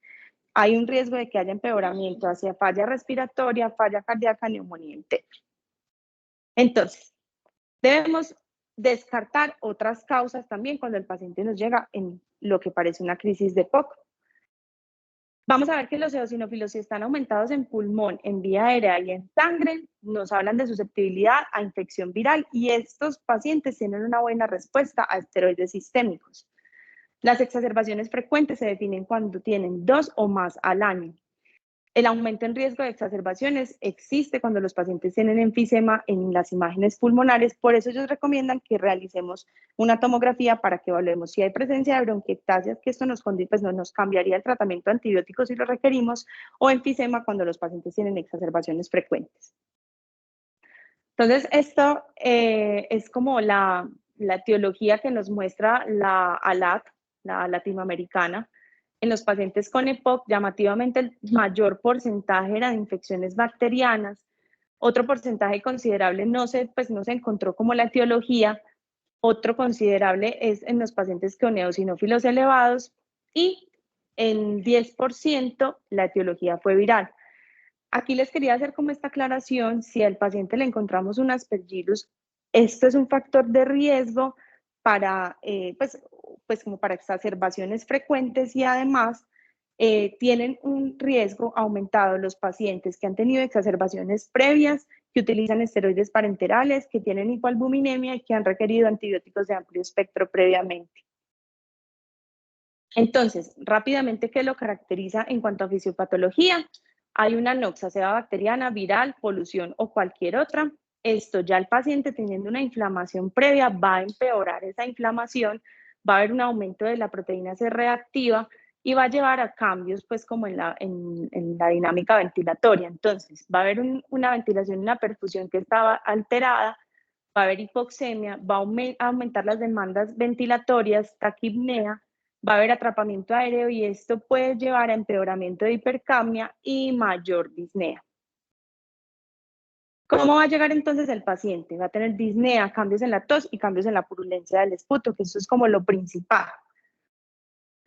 hay un riesgo de que haya empeoramiento hacia falla respiratoria, falla cardíaca, neumonía y TEP. Entonces, debemos descartar otras causas también cuando el paciente nos llega en lo que parece una crisis de EPOC. Vamos a ver que los eosinófilos, si están aumentados en pulmón, en vía aérea y en sangre, nos hablan de susceptibilidad a infección viral y estos pacientes tienen una buena respuesta a esteroides sistémicos. Las exacerbaciones frecuentes se definen cuando tienen 2 o más al año. El aumento en riesgo de exacerbaciones existe cuando los pacientes tienen enfisema en las imágenes pulmonares, por eso ellos recomiendan que realicemos una tomografía para que evaluemos si hay presencia de bronquiectasias, que esto pues no nos cambiaría el tratamiento antibiótico si lo requerimos, o enfisema cuando los pacientes tienen exacerbaciones frecuentes. Entonces, esto es como la etiología que nos muestra la ALAT, la latinoamericana. En los pacientes con EPOC, llamativamente el mayor porcentaje era de infecciones bacterianas. Otro porcentaje considerable no se encontró como la etiología. Otro considerable es en los pacientes con eosinófilos elevados y en 10% la etiología fue viral. Aquí les quería hacer como esta aclaración, si al paciente le encontramos un aspergillus, esto es un factor de riesgo para, como para exacerbaciones frecuentes y además tienen un riesgo aumentado los pacientes que han tenido exacerbaciones previas, que utilizan esteroides parenterales, que tienen hipoalbuminemia y que han requerido antibióticos de amplio espectro previamente. Entonces, rápidamente, ¿qué lo caracteriza en cuanto a fisiopatología? Hay una anoxia, sea bacteriana, viral, polución o cualquier otra. Esto ya el paciente teniendo una inflamación previa va a empeorar esa inflamación, va a haber un aumento de la proteína C reactiva y va a llevar a cambios pues como en la dinámica ventilatoria. Entonces va a haber una ventilación y una perfusión que estaba alterada, va a haber hipoxemia, va a aumentar las demandas ventilatorias, taquipnea, va a haber atrapamiento aéreo y esto puede llevar a empeoramiento de hipercapnia y mayor disnea. ¿Cómo va a llegar entonces el paciente? Va a tener disnea, cambios en la tos y cambios en la purulencia del esputo, que eso es como lo principal.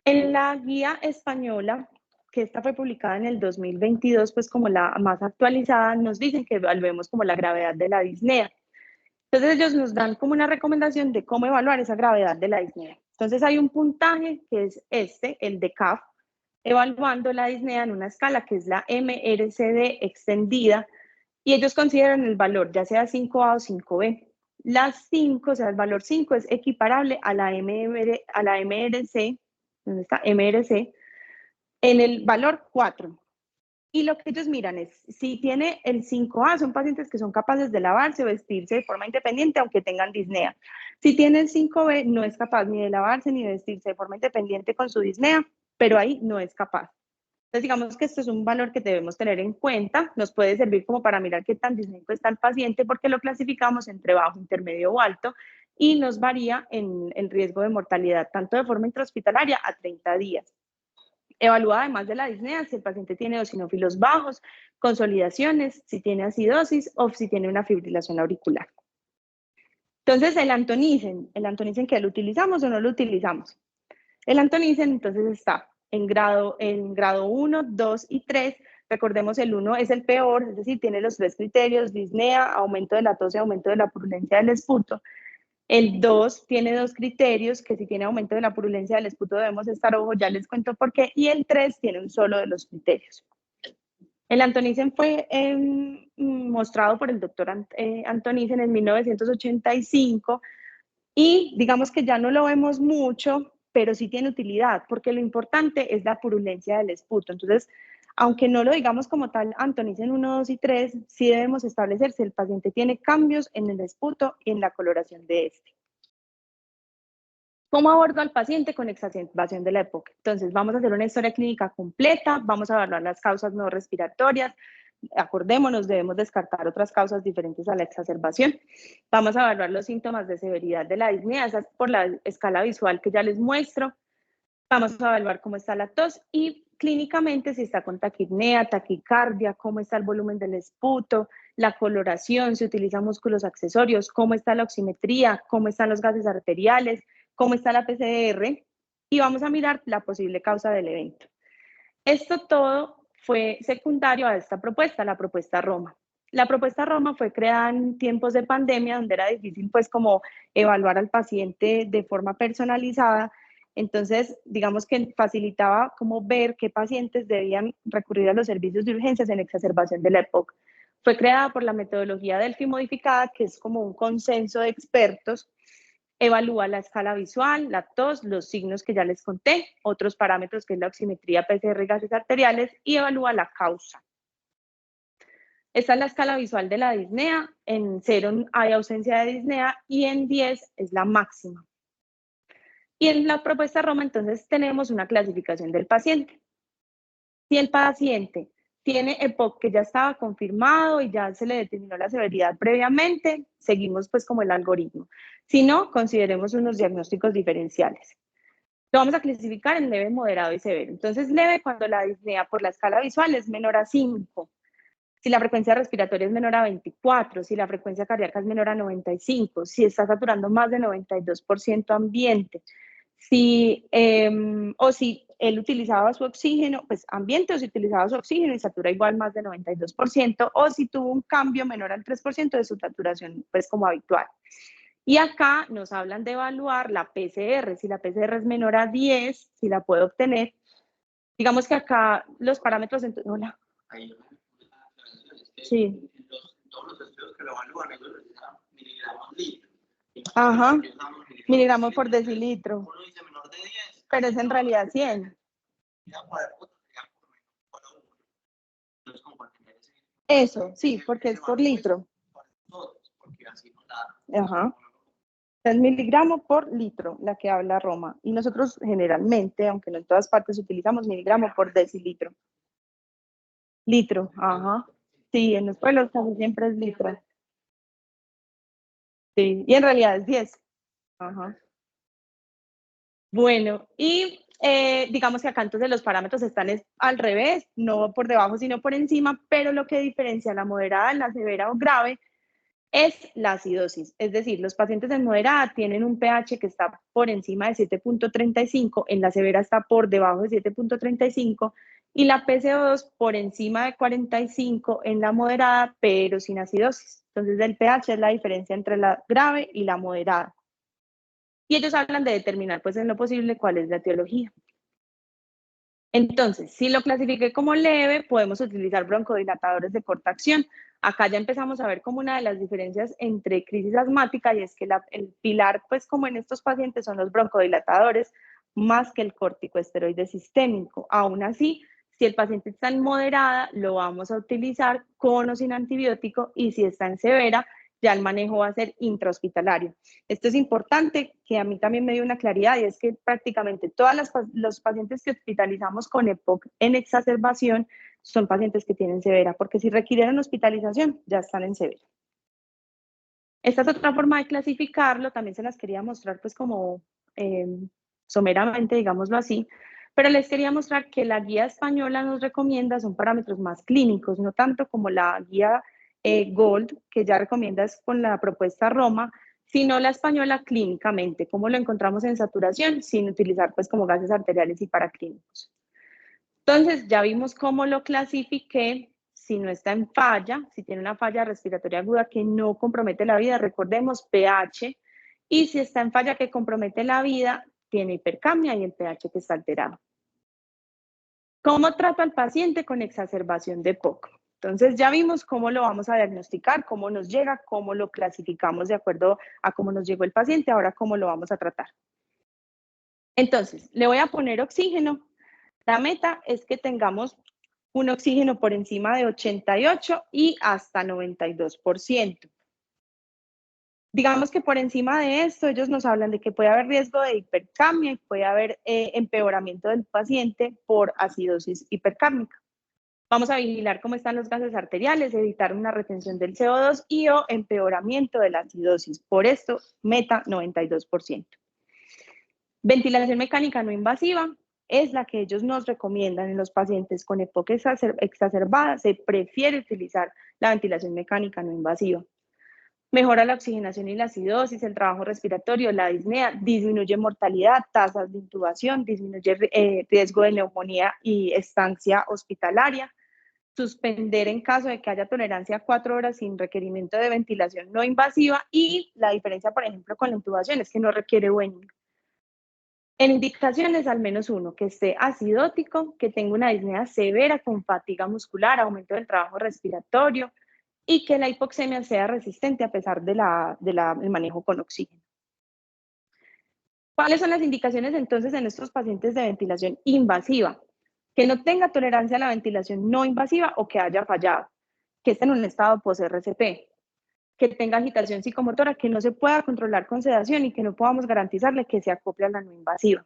En la guía española, que esta fue publicada en el 2022, pues como la más actualizada, nos dicen que evaluemos como la gravedad de la disnea. Entonces ellos nos dan como una recomendación de cómo evaluar esa gravedad de la disnea. Entonces hay un puntaje que es el de CAF, evaluando la disnea en una escala que es la MRCD extendida, y ellos consideran el valor ya sea 5A o 5B. Las 5, o sea, el valor 5 es equiparable a la MRC, ¿dónde está? MRC, en el valor 4. Y lo que ellos miran es, si tiene el 5A, son pacientes que son capaces de lavarse o vestirse de forma independiente, aunque tengan disnea. Si tiene el 5B, no es capaz ni de lavarse ni de vestirse de forma independiente con su disnea, pero ahí no es capaz. Entonces, digamos que esto es un valor que debemos tener en cuenta. Nos puede servir como para mirar qué tan disnéico está el paciente, porque lo clasificamos entre bajo, intermedio o alto, y nos varía en el riesgo de mortalidad, tanto de forma intrahospitalaria a 30 días. Evalúa además de la disnea si el paciente tiene eosinófilos bajos, consolidaciones, si tiene acidosis o si tiene una fibrilación auricular. Entonces, el antonicen que lo utilizamos o no lo utilizamos. El antonicen entonces está en grado 1, 2 y 3. Recordemos, el 1 es el peor, es decir, tiene los 3 criterios: disnea, aumento de la tos y aumento de la purulencia del esputo. El 2 tiene 2 criterios, que si tiene aumento de la purulencia del esputo debemos estar ojo, ya les cuento por qué, y el 3 tiene un solo de los criterios. El antonicen fue mostrado por el doctor Antonicen en 1985 y digamos que ya no lo vemos mucho, pero sí tiene utilidad, porque lo importante es la purulencia del esputo. Entonces, aunque no lo digamos como tal, antonicen 1, 2 y 3, sí debemos establecer si el paciente tiene cambios en el esputo y en la coloración de este. ¿Cómo abordo al paciente con exacerbación de la EPOC? Entonces, vamos a hacer una historia clínica completa, vamos a evaluar las causas no respiratorias, acordémonos, debemos descartar otras causas diferentes a la exacerbación. Vamos a evaluar los síntomas de severidad de la disnea, esa es por la escala visual que ya les muestro. Vamos a evaluar cómo está la tos y clínicamente si está con taquipnea, taquicardia, cómo está el volumen del esputo, la coloración, si utiliza músculos accesorios, cómo está la oximetría, cómo están los gases arteriales, cómo está la PCR, y vamos a mirar la posible causa del evento. Esto todo fue secundario a esta propuesta, la propuesta Roma. La propuesta Roma fue creada en tiempos de pandemia, donde era difícil pues como evaluar al paciente de forma personalizada. Entonces, digamos que facilitaba como ver qué pacientes debían recurrir a los servicios de urgencias en exacerbación de la EPOC. Fue creada por la metodología Delphi modificada, que es como un consenso de expertos. Evalúa la escala visual, la tos, los signos que ya les conté, otros parámetros que es la oximetría, PCR y gases arteriales, y evalúa la causa. Esta es la escala visual de la disnea. En 0 hay ausencia de disnea y en 10 es la máxima. Y en la propuesta Roma, entonces, tenemos una clasificación del paciente. Si el paciente tiene EPOC que ya estaba confirmado y ya se le determinó la severidad previamente, seguimos pues como el algoritmo. Si no, consideremos unos diagnósticos diferenciales. Lo vamos a clasificar en leve, moderado y severo. Entonces, leve cuando la disnea por la escala visual es menor a 5, si la frecuencia respiratoria es menor a 24, si la frecuencia cardíaca es menor a 95, si está saturando más de 92% ambiente, o si él utilizaba su oxígeno, pues ambiente, o si utilizaba su oxígeno y satura igual más de 92%, o si tuvo un cambio menor al 3% de su saturación, pues como habitual. Y acá nos hablan de evaluar la PCR, si la PCR es menor a 10, si la puedo obtener. Digamos que acá los parámetros, hola. Sí. Todos los estudios que lo evalúan, ellos les dan miligramos litro. Ajá, miligramos por decilitro. Uno dice menor de 10. Pero es en realidad 100. Eso, sí, porque es por litro. Ajá. Es miligramo por litro, la que habla Roma. Y nosotros generalmente, aunque no en todas partes, utilizamos miligramo por decilitro. Litro, ajá. Sí, en los pueblos casi siempre es litro. Sí, y en realidad es 10. Ajá. Bueno, y digamos que acá entonces los parámetros están al revés, no por debajo, sino por encima, pero lo que diferencia la moderada de la severa o grave es la acidosis. Es decir, los pacientes en moderada tienen un pH que está por encima de 7.35, en la severa está por debajo de 7.35 y la PCO2 por encima de 45 en la moderada, pero sin acidosis. Entonces, el pH es la diferencia entre la grave y la moderada. Y ellos hablan de determinar, pues, en lo posible cuál es la etiología. Entonces, si lo clasifiqué como leve, podemos utilizar broncodilatadores de corta acción. Acá ya empezamos a ver como una de las diferencias entre crisis asmática y es que el pilar, pues como en estos pacientes, son los broncodilatadores más que el corticoesteroide sistémico. Aún así, si el paciente está en moderada, lo vamos a utilizar con o sin antibiótico, y si está en severa, ya el manejo va a ser intrahospitalario. Esto es importante, que a mí también me dio una claridad, y es que prácticamente todos los pacientes que hospitalizamos con EPOC en exacerbación son pacientes que tienen severa, porque si requieren hospitalización, ya están en severa. Esta es otra forma de clasificarlo, también se las quería mostrar pues como someramente, digámoslo así, pero les quería mostrar que la guía española nos recomienda son parámetros más clínicos, no tanto como la guía Gold, que ya recomiendas con la propuesta Roma, sino la española clínicamente, como lo encontramos en saturación, sin utilizar pues como gases arteriales y paraclínicos. Entonces, ya vimos cómo lo clasifiqué. Si no está en falla, si tiene una falla respiratoria aguda que no compromete la vida, recordemos pH, y si está en falla que compromete la vida, tiene hipercapnia y el pH que está alterado. ¿Cómo trato al paciente con exacerbación de EPOC? Entonces ya vimos cómo lo vamos a diagnosticar, cómo nos llega, cómo lo clasificamos de acuerdo a cómo nos llegó el paciente, ahora cómo lo vamos a tratar. Entonces, le voy a poner oxígeno. La meta es que tengamos un oxígeno por encima de 88 y hasta 92%. Digamos que por encima de esto, ellos nos hablan de que puede haber riesgo de hipercapnia y puede haber empeoramiento del paciente por acidosis hipercápnica. Vamos a vigilar cómo están los gases arteriales, evitar una retención del CO2 y o empeoramiento de la acidosis. Por esto, meta 92%. Ventilación mecánica no invasiva es la que ellos nos recomiendan en los pacientes con EPOC exacerbada. Se prefiere utilizar la ventilación mecánica no invasiva. Mejora la oxigenación y la acidosis, el trabajo respiratorio, la disnea, disminuye mortalidad, tasas de intubación, disminuye riesgo de neumonía y estancia hospitalaria. Suspender en caso de que haya tolerancia a 4 horas sin requerimiento de ventilación no invasiva, y la diferencia, por ejemplo, con la intubación es que no requiere weaning. En indicaciones, al menos uno, que esté acidótico, que tenga una disnea severa con fatiga muscular, aumento del trabajo respiratorio y que la hipoxemia sea resistente a pesar del manejo con oxígeno. ¿Cuáles son las indicaciones entonces en estos pacientes de ventilación invasiva? Que no tenga tolerancia a la ventilación no invasiva o que haya fallado, que esté en un estado post-RCP, que tenga agitación psicomotora, que no se pueda controlar con sedación y que no podamos garantizarle que se acople a la no invasiva,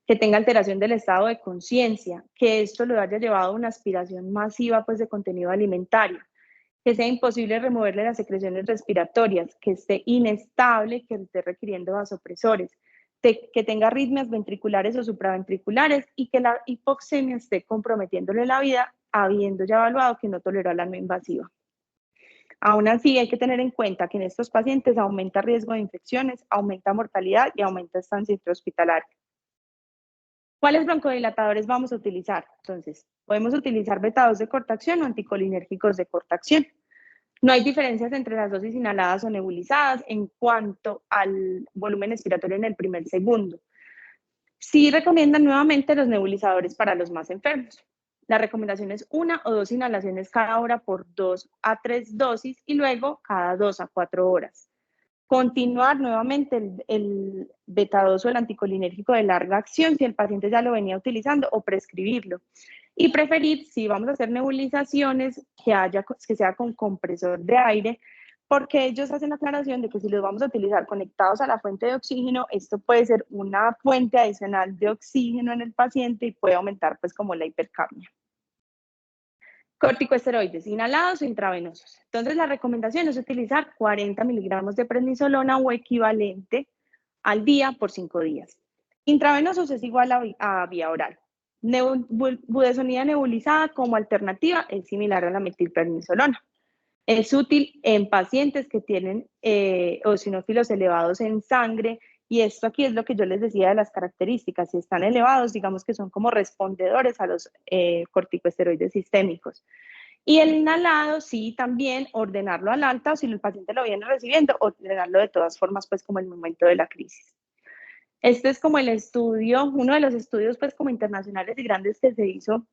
que tenga alteración del estado de conciencia, que esto lo haya llevado a una aspiración masiva pues, de contenido alimentario, que sea imposible removerle las secreciones respiratorias, que esté inestable, que esté requiriendo vasopresores, que tenga arritmias ventriculares o supraventriculares y que la hipoxemia esté comprometiéndole la vida, habiendo ya evaluado que no toleró la no invasiva. Aún así, hay que tener en cuenta que en estos pacientes aumenta riesgo de infecciones, aumenta mortalidad y aumenta estancia intrahospitalaria. ¿Cuáles broncodilatadores vamos a utilizar? Entonces, podemos utilizar beta-2 de corta acción o anticolinérgicos de corta acción. No hay diferencias entre las dosis inhaladas o nebulizadas en cuanto al volumen expiratorio en el primer segundo. Sí recomiendan nuevamente los nebulizadores para los más enfermos. La recomendación es 1 o 2 inhalaciones cada hora por 2 a 3 dosis y luego cada 2 a 4 horas. Continuar nuevamente el beta-2 o el anticolinérgico de larga acción si el paciente ya lo venía utilizando, o prescribirlo. Y preferir, si vamos a hacer nebulizaciones, que sea con compresor de aire, porque ellos hacen la aclaración de que si los vamos a utilizar conectados a la fuente de oxígeno, esto puede ser una fuente adicional de oxígeno en el paciente y puede aumentar pues como la hipercapnia. Corticosteroides, inhalados o intravenosos. Entonces, la recomendación es utilizar 40 miligramos de prednisolona o equivalente al día por 5 días. Intravenosos es igual a vía oral. Budesonida nebulizada como alternativa es similar a la metilprednisolona. Es útil en pacientes que tienen eosinófilos elevados en sangre, y esto aquí es lo que yo les decía de las características. Si están elevados, digamos que son como respondedores a los corticosteroides sistémicos. Y el inhalado, sí, también ordenarlo al alta, o si el paciente lo viene recibiendo, ordenarlo de todas formas, pues como el momento de la crisis. Este es como el estudio, uno de los estudios pues como internacionales y grandes que se hizo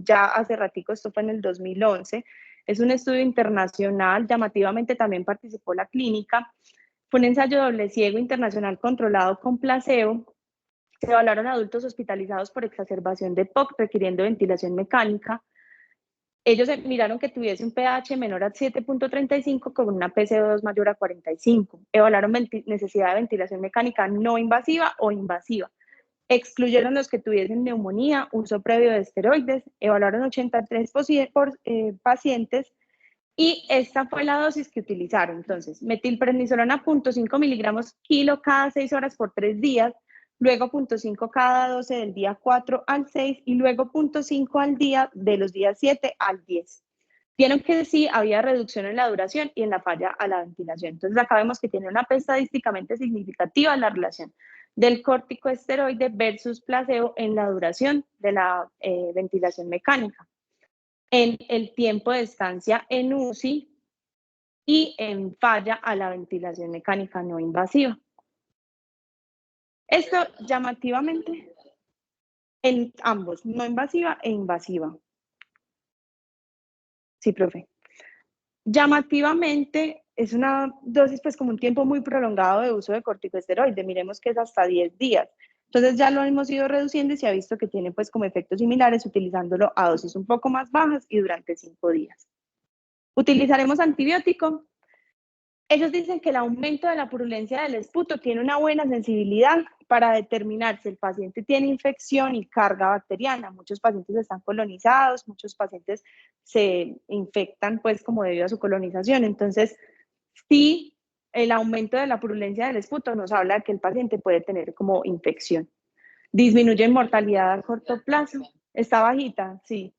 ya hace ratico, esto fue en el 2011. Es un estudio internacional, llamativamente también participó la clínica. Fue un ensayo doble ciego internacional controlado con placebo. Se evaluaron adultos hospitalizados por exacerbación de EPOC requiriendo ventilación mecánica. Ellos miraron que tuviese un pH menor a 7.35 con una PCO2 mayor a 45. Evaluaron necesidad de ventilación mecánica no invasiva o invasiva. Excluyeron los que tuviesen neumonía, uso previo de esteroides. Evaluaron 83 pacientes y esta fue la dosis que utilizaron. Entonces, metilprednisolona 0.5 miligramos kilo cada 6 horas por 3 días, luego 0.5 cada 12 del día 4 al 6 y luego 0.5 al día de los días 7 al 10. Vieron que sí había reducción en la duración y en la falla a la ventilación. Entonces acá vemos que tiene una P estadísticamente significativa la relación del corticoesteroide versus placebo en la duración de la ventilación mecánica, en el tiempo de estancia en UCI y en falla a la ventilación mecánica no invasiva. Esto llamativamente en ambos, no invasiva e invasiva. Sí, profe. Llamativamente es una dosis pues como un tiempo muy prolongado de uso de corticosteroide. Miremos que es hasta 10 días. Entonces ya lo hemos ido reduciendo y se ha visto que tiene pues como efectos similares utilizándolo a dosis un poco más bajas y durante 5 días. ¿Utilizaremos antibiótico? Ellos dicen que el aumento de la purulencia del esputo tiene una buena sensibilidad para determinar si el paciente tiene infección y carga bacteriana. Muchos pacientes están colonizados, muchos pacientes se infectan pues como debido a su colonización. Entonces, sí, el aumento de la purulencia del esputo nos habla de que el paciente puede tener como infección. Disminuye mortalidad a corto plazo. ¿Está bajita? Sí.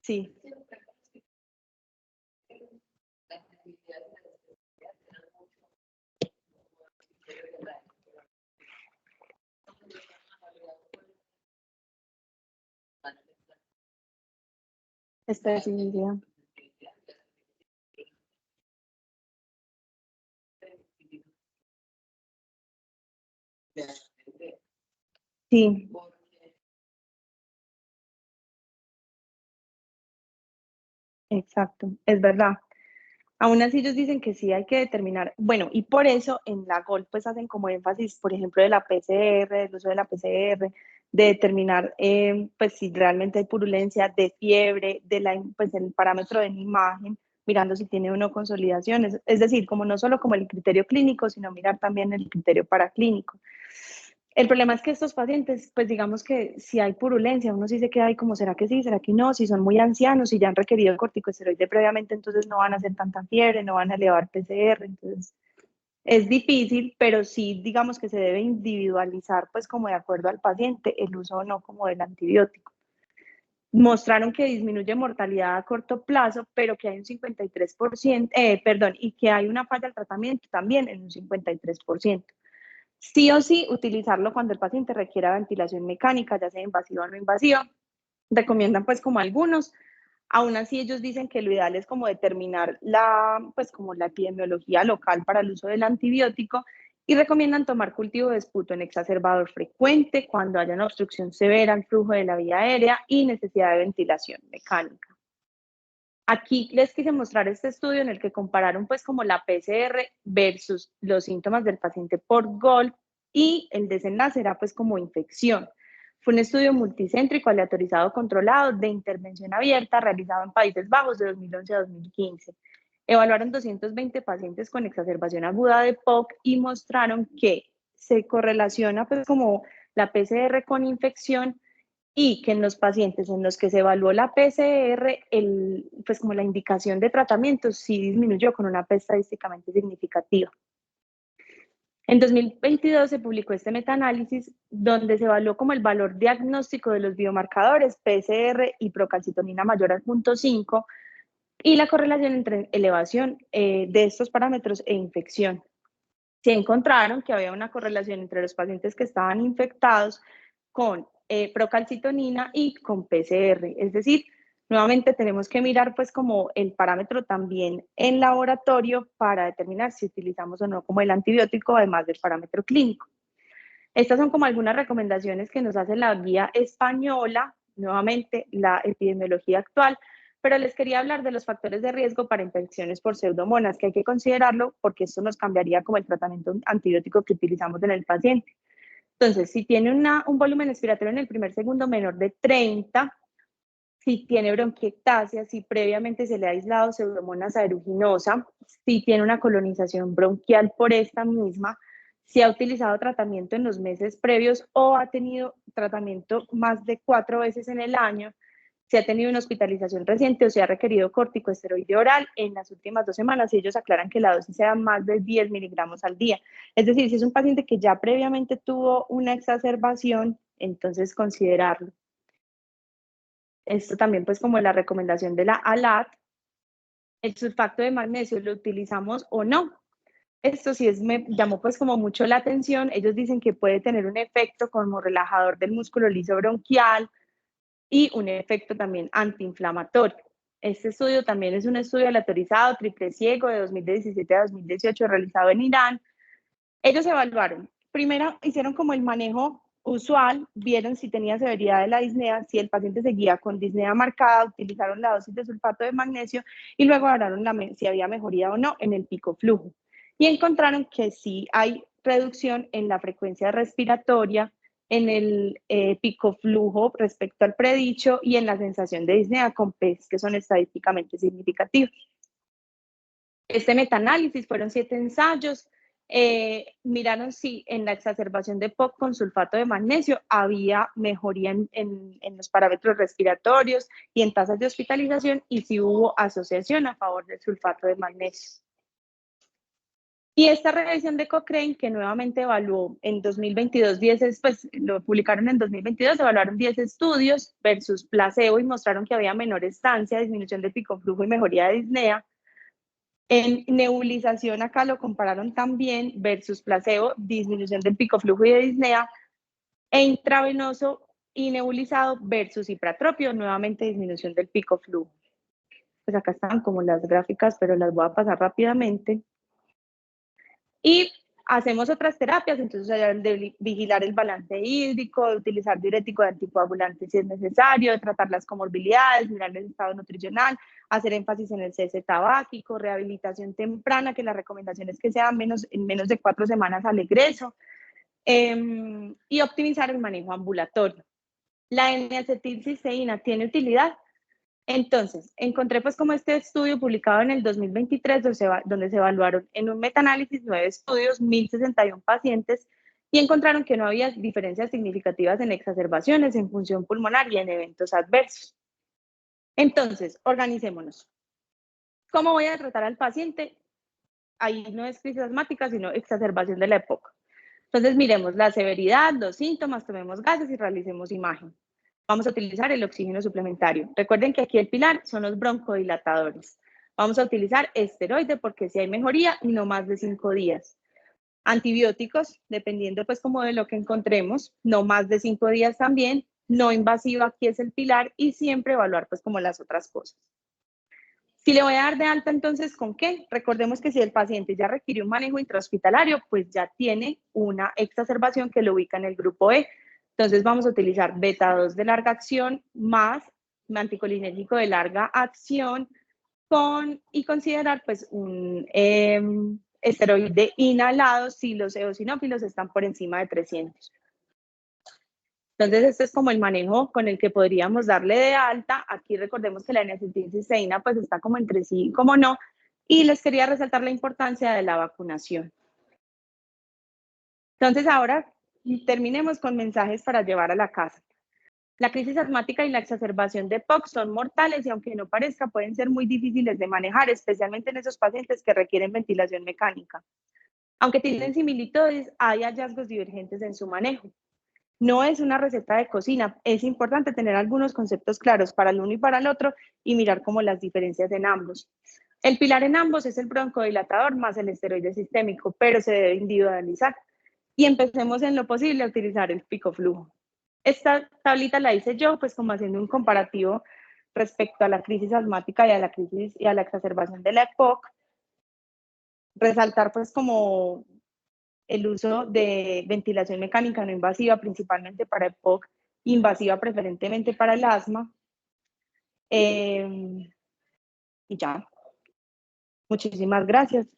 Sí. Especificidad. Sí. Exacto, es verdad. Aún así ellos dicen que sí hay que determinar, bueno, y por eso en la GOL pues hacen como énfasis, por ejemplo, de la PCR, del uso de la PCR, de determinar pues si realmente hay purulencia, de fiebre, pues el parámetro de la imagen, mirando si tiene o no consolidaciones, es decir, como no solo como el criterio clínico, sino mirar también el criterio paraclínico. El problema es que estos pacientes, pues digamos que si hay purulencia, uno sí se queda ahí como, ¿será que sí? ¿Será que no? Si son muy ancianos, si ya han requerido corticosteroide previamente, entonces no van a hacer tanta fiebre, no van a elevar PCR, entonces es difícil, pero sí digamos que se debe individualizar pues como de acuerdo al paciente el uso o no como del antibiótico. Mostraron que disminuye mortalidad a corto plazo, pero que hay un 53%, perdón, y que hay una falla al tratamiento también en un 53%. Sí o sí, utilizarlo cuando el paciente requiera ventilación mecánica, ya sea invasiva o no invasiva. Recomiendan pues como algunos. Aún así ellos dicen que lo ideal es como determinar pues como la epidemiología local para el uso del antibiótico y recomiendan tomar cultivo de esputo en exacerbador frecuente cuando haya una obstrucción severa al flujo de la vía aérea y necesidad de ventilación mecánica. Aquí les quise mostrar este estudio en el que compararon pues como la PCR versus los síntomas del paciente por GOL y el desenlace era pues como infección. Fue un estudio multicéntrico aleatorizado controlado de intervención abierta realizado en Países Bajos de 2011 a 2015. Evaluaron 220 pacientes con exacerbación aguda de POC y mostraron que se correlaciona pues como la PCR con infección y que en los pacientes en los que se evaluó la PCR, pues como la indicación de tratamiento sí disminuyó con una P estadísticamente significativa. En 2022 se publicó este metaanálisis donde se evaluó como el valor diagnóstico de los biomarcadores PCR y procalcitonina mayor al 0.5 y la correlación entre elevación de estos parámetros e infección. Se encontraron que había una correlación entre los pacientes que estaban infectados con procalcitonina y con PCR. Es decir, nuevamente tenemos que mirar pues como el parámetro también en laboratorio para determinar si utilizamos o no como el antibiótico, además del parámetro clínico. Estas son como algunas recomendaciones que nos hace la guía española, nuevamente la epidemiología actual, pero les quería hablar de los factores de riesgo para infecciones por pseudomonas, que hay que considerarlo porque esto nos cambiaría como el tratamiento antibiótico que utilizamos en el paciente. Entonces, si tiene un volumen respiratorio en el primer segundo menor de 30, si tiene bronquiectasia, si previamente se le ha aislado pseudomonas aeruginosa, si tiene una colonización bronquial por esta misma, si ha utilizado tratamiento en los meses previos o ha tenido tratamiento más de 4 veces en el año, si ha tenido una hospitalización reciente o si ha requerido corticosteroide oral en las últimas 2 semanas, y ellos aclaran que la dosis sea más de 10 miligramos al día. Es decir, si es un paciente que ya previamente tuvo una exacerbación, entonces considerarlo. Esto también pues como la recomendación de la ALAT, el sulfato de magnesio, ¿lo utilizamos o no? Esto sí me llamó pues como mucho la atención. Ellos dicen que puede tener un efecto como relajador del músculo liso bronquial y un efecto también antiinflamatorio. Este estudio también es un estudio aleatorizado, triple ciego, de 2017 a 2018, realizado en Irán. Ellos evaluaron, primero hicieron como el manejo usual, vieron si tenía severidad de la disnea, si el paciente seguía con disnea marcada, utilizaron la dosis de sulfato de magnesio y luego evaluaron si había mejoría o no en el pico flujo. Y encontraron que sí hay reducción en la frecuencia respiratoria, en el pico flujo respecto al predicho y en la sensación de disnea con PES que son estadísticamente significativos. Este metaanálisis fueron 7 ensayos. Miraron si en la exacerbación de POC con sulfato de magnesio había mejoría en los parámetros respiratorios y en tasas de hospitalización y si hubo asociación a favor del sulfato de magnesio. Y esta revisión de Cochrane, que nuevamente evaluó en 2022 pues lo publicaron en 2022, evaluaron 10 estudios versus placebo y mostraron que había menor estancia, disminución de pico flujo y mejoría de disnea. En nebulización acá lo compararon también versus placebo, disminución del pico flujo y de disnea, e intravenoso y nebulizado versus hipratropio, nuevamente disminución del pico flujo. Pues acá están como las gráficas, pero las voy a pasar rápidamente. Y hacemos otras terapias, entonces de vigilar el balance hídrico, de utilizar diurético de anticoagulante si es necesario, de tratar las comorbilidades, mirar el estado nutricional, hacer énfasis en el cese tabáquico, rehabilitación temprana, que la recomendación es que sea en menos de 4 semanas al egreso, y optimizar el manejo ambulatorio. La N-acetilcisteína tiene utilidad. Entonces, encontré pues como este estudio publicado en el 2023 donde se evaluaron en un metaanálisis 9 estudios, 1061 pacientes, y encontraron que no había diferencias significativas en exacerbaciones, en función pulmonar y en eventos adversos. Entonces, organicémonos. ¿Cómo voy a tratar al paciente? Ahí no es crisis asmática, sino exacerbación de la EPOC. Entonces, miremos la severidad, los síntomas, tomemos gases y realicemos imagen. Vamos a utilizar el oxígeno suplementario. Recuerden que aquí el pilar son los broncodilatadores. Vamos a utilizar esteroide porque si hay mejoría y no más de 5 días. Antibióticos, dependiendo pues como de lo que encontremos, no más de 5 días también. No invasivo, aquí es el pilar, y siempre evaluar pues como las otras cosas. Si le voy a dar de alta, entonces, ¿con qué? Recordemos que si el paciente ya requiere un manejo intrahospitalario, pues ya tiene una exacerbación que lo ubica en el grupo E. Entonces vamos a utilizar beta-2 de larga acción más anticolinérgico de larga acción y considerar pues un esteroide inhalado si los eosinófilos están por encima de 300. Entonces, este es como el manejo con el que podríamos darle de alta. Aquí recordemos que la N-acetilcisteína pues está como entre sí y como no. Y les quería resaltar la importancia de la vacunación. Entonces, ahora terminemos con mensajes para llevar a la casa. La crisis asmática y la exacerbación de POC son mortales y aunque no parezca, pueden ser muy difíciles de manejar, especialmente en esos pacientes que requieren ventilación mecánica. Aunque tienen similitudes, hay hallazgos divergentes en su manejo. No es una receta de cocina, es importante tener algunos conceptos claros para el uno y para el otro y mirar como las diferencias en ambos. El pilar en ambos es el broncodilatador más el esteroide sistémico, pero se debe individualizar. Y empecemos en lo posible a utilizar el pico flujo. Esta tablita la hice yo, pues como haciendo un comparativo respecto a la crisis asmática y a la crisis y a la exacerbación de la EPOC. Resaltar pues como el uso de ventilación mecánica no invasiva, principalmente para EPOC, invasiva preferentemente para el asma. Y ya, muchísimas gracias.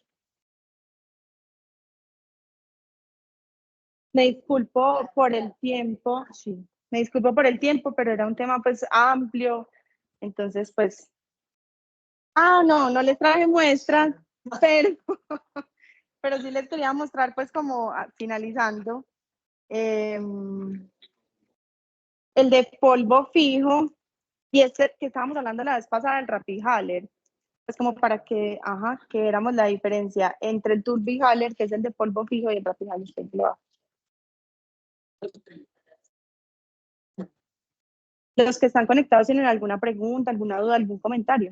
Me disculpo por el tiempo, sí, me disculpo por el tiempo, pero era un tema pues amplio, entonces pues, no, no les traje muestras, pero, pero sí les quería mostrar pues como finalizando, el de polvo fijo, y este que estábamos hablando la vez pasada del Rapid Haller, pues como para que, que éramos la diferencia entre el Turbi Haller, que es el de polvo fijo, y el Rapid Haller, que es el Los que están conectados tienen alguna pregunta, alguna duda, algún comentario.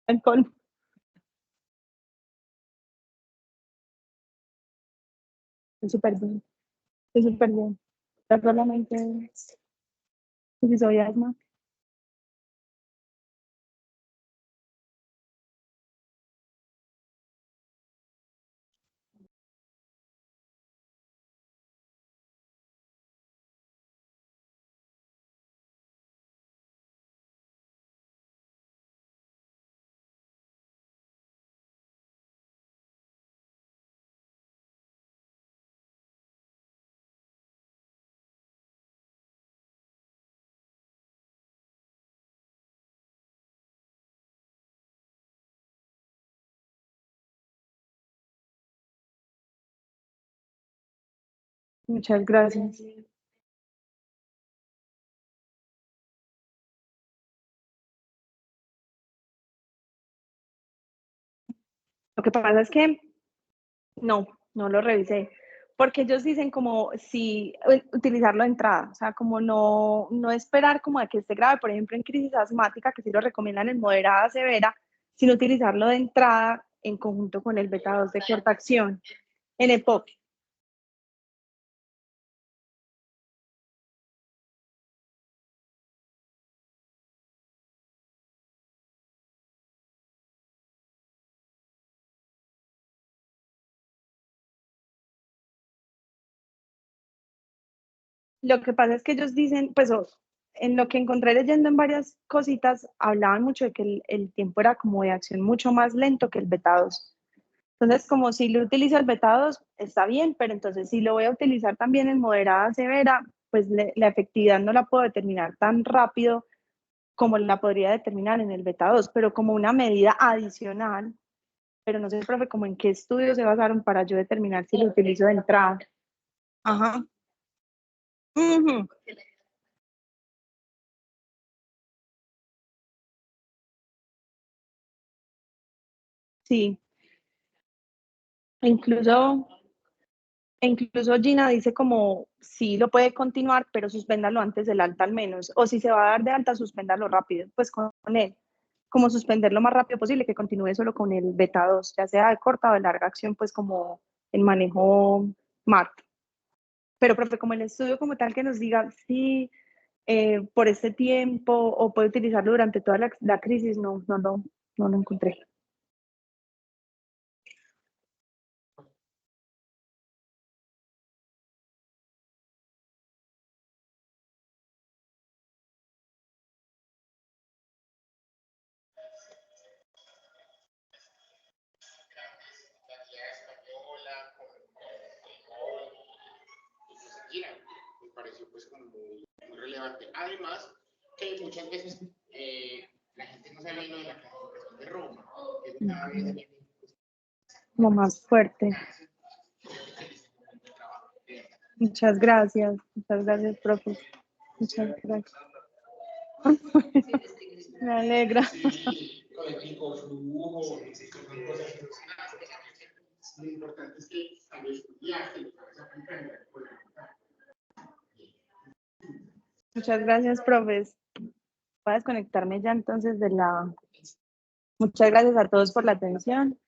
El polvo. Es súper bien. Es súper bien. Pero solamente si soy asma. Muchas gracias. Lo que pasa es que no lo revisé, porque ellos dicen como si utilizarlo de entrada, o sea, como no esperar como a que esté grave, por ejemplo, en crisis asmática, que sí lo recomiendan en moderada severa, sino utilizarlo de entrada en conjunto con el beta 2 de corta acción, en EPOC. Lo que pasa es que ellos dicen, pues en lo que encontré leyendo en varias cositas, hablaban mucho de que el tiempo era como de acción mucho más lento que el beta 2. Entonces, como si lo utilizo el beta 2, está bien, pero entonces si lo voy a utilizar también en moderada severa, pues la efectividad no la puedo determinar tan rápido como la podría determinar en el beta 2, pero como una medida adicional, pero no sé, profe, como en qué estudios se basaron para yo determinar si lo utilizo de entrada. Ajá. Ujú. Sí, incluso, incluso Gina dice como sí lo puede continuar, pero suspéndalo antes del alta al menos, o si se va a dar de alta, suspéndalo rápido, pues con él, como suspender lo más rápido posible, que continúe solo con el beta 2, ya sea de corta o de larga acción, pues como el manejo MAT. Pero, profe, como el estudio como tal que nos diga si por este tiempo o puede utilizarlo durante toda la crisis, no lo encontré. Me pareció pues como muy relevante. Además, que muchas veces la gente no sabe lo de la clasificación de Roma, que es una vez Como más fuerte. Muchas gracias, profe. Muchas gracias. Me alegra. con el pico flujo, son cosas lo importante es que al estudiar y lo vas aplicando. Muchas gracias, profes. Voy a desconectarme ya entonces de la... Muchas gracias a todos por la atención.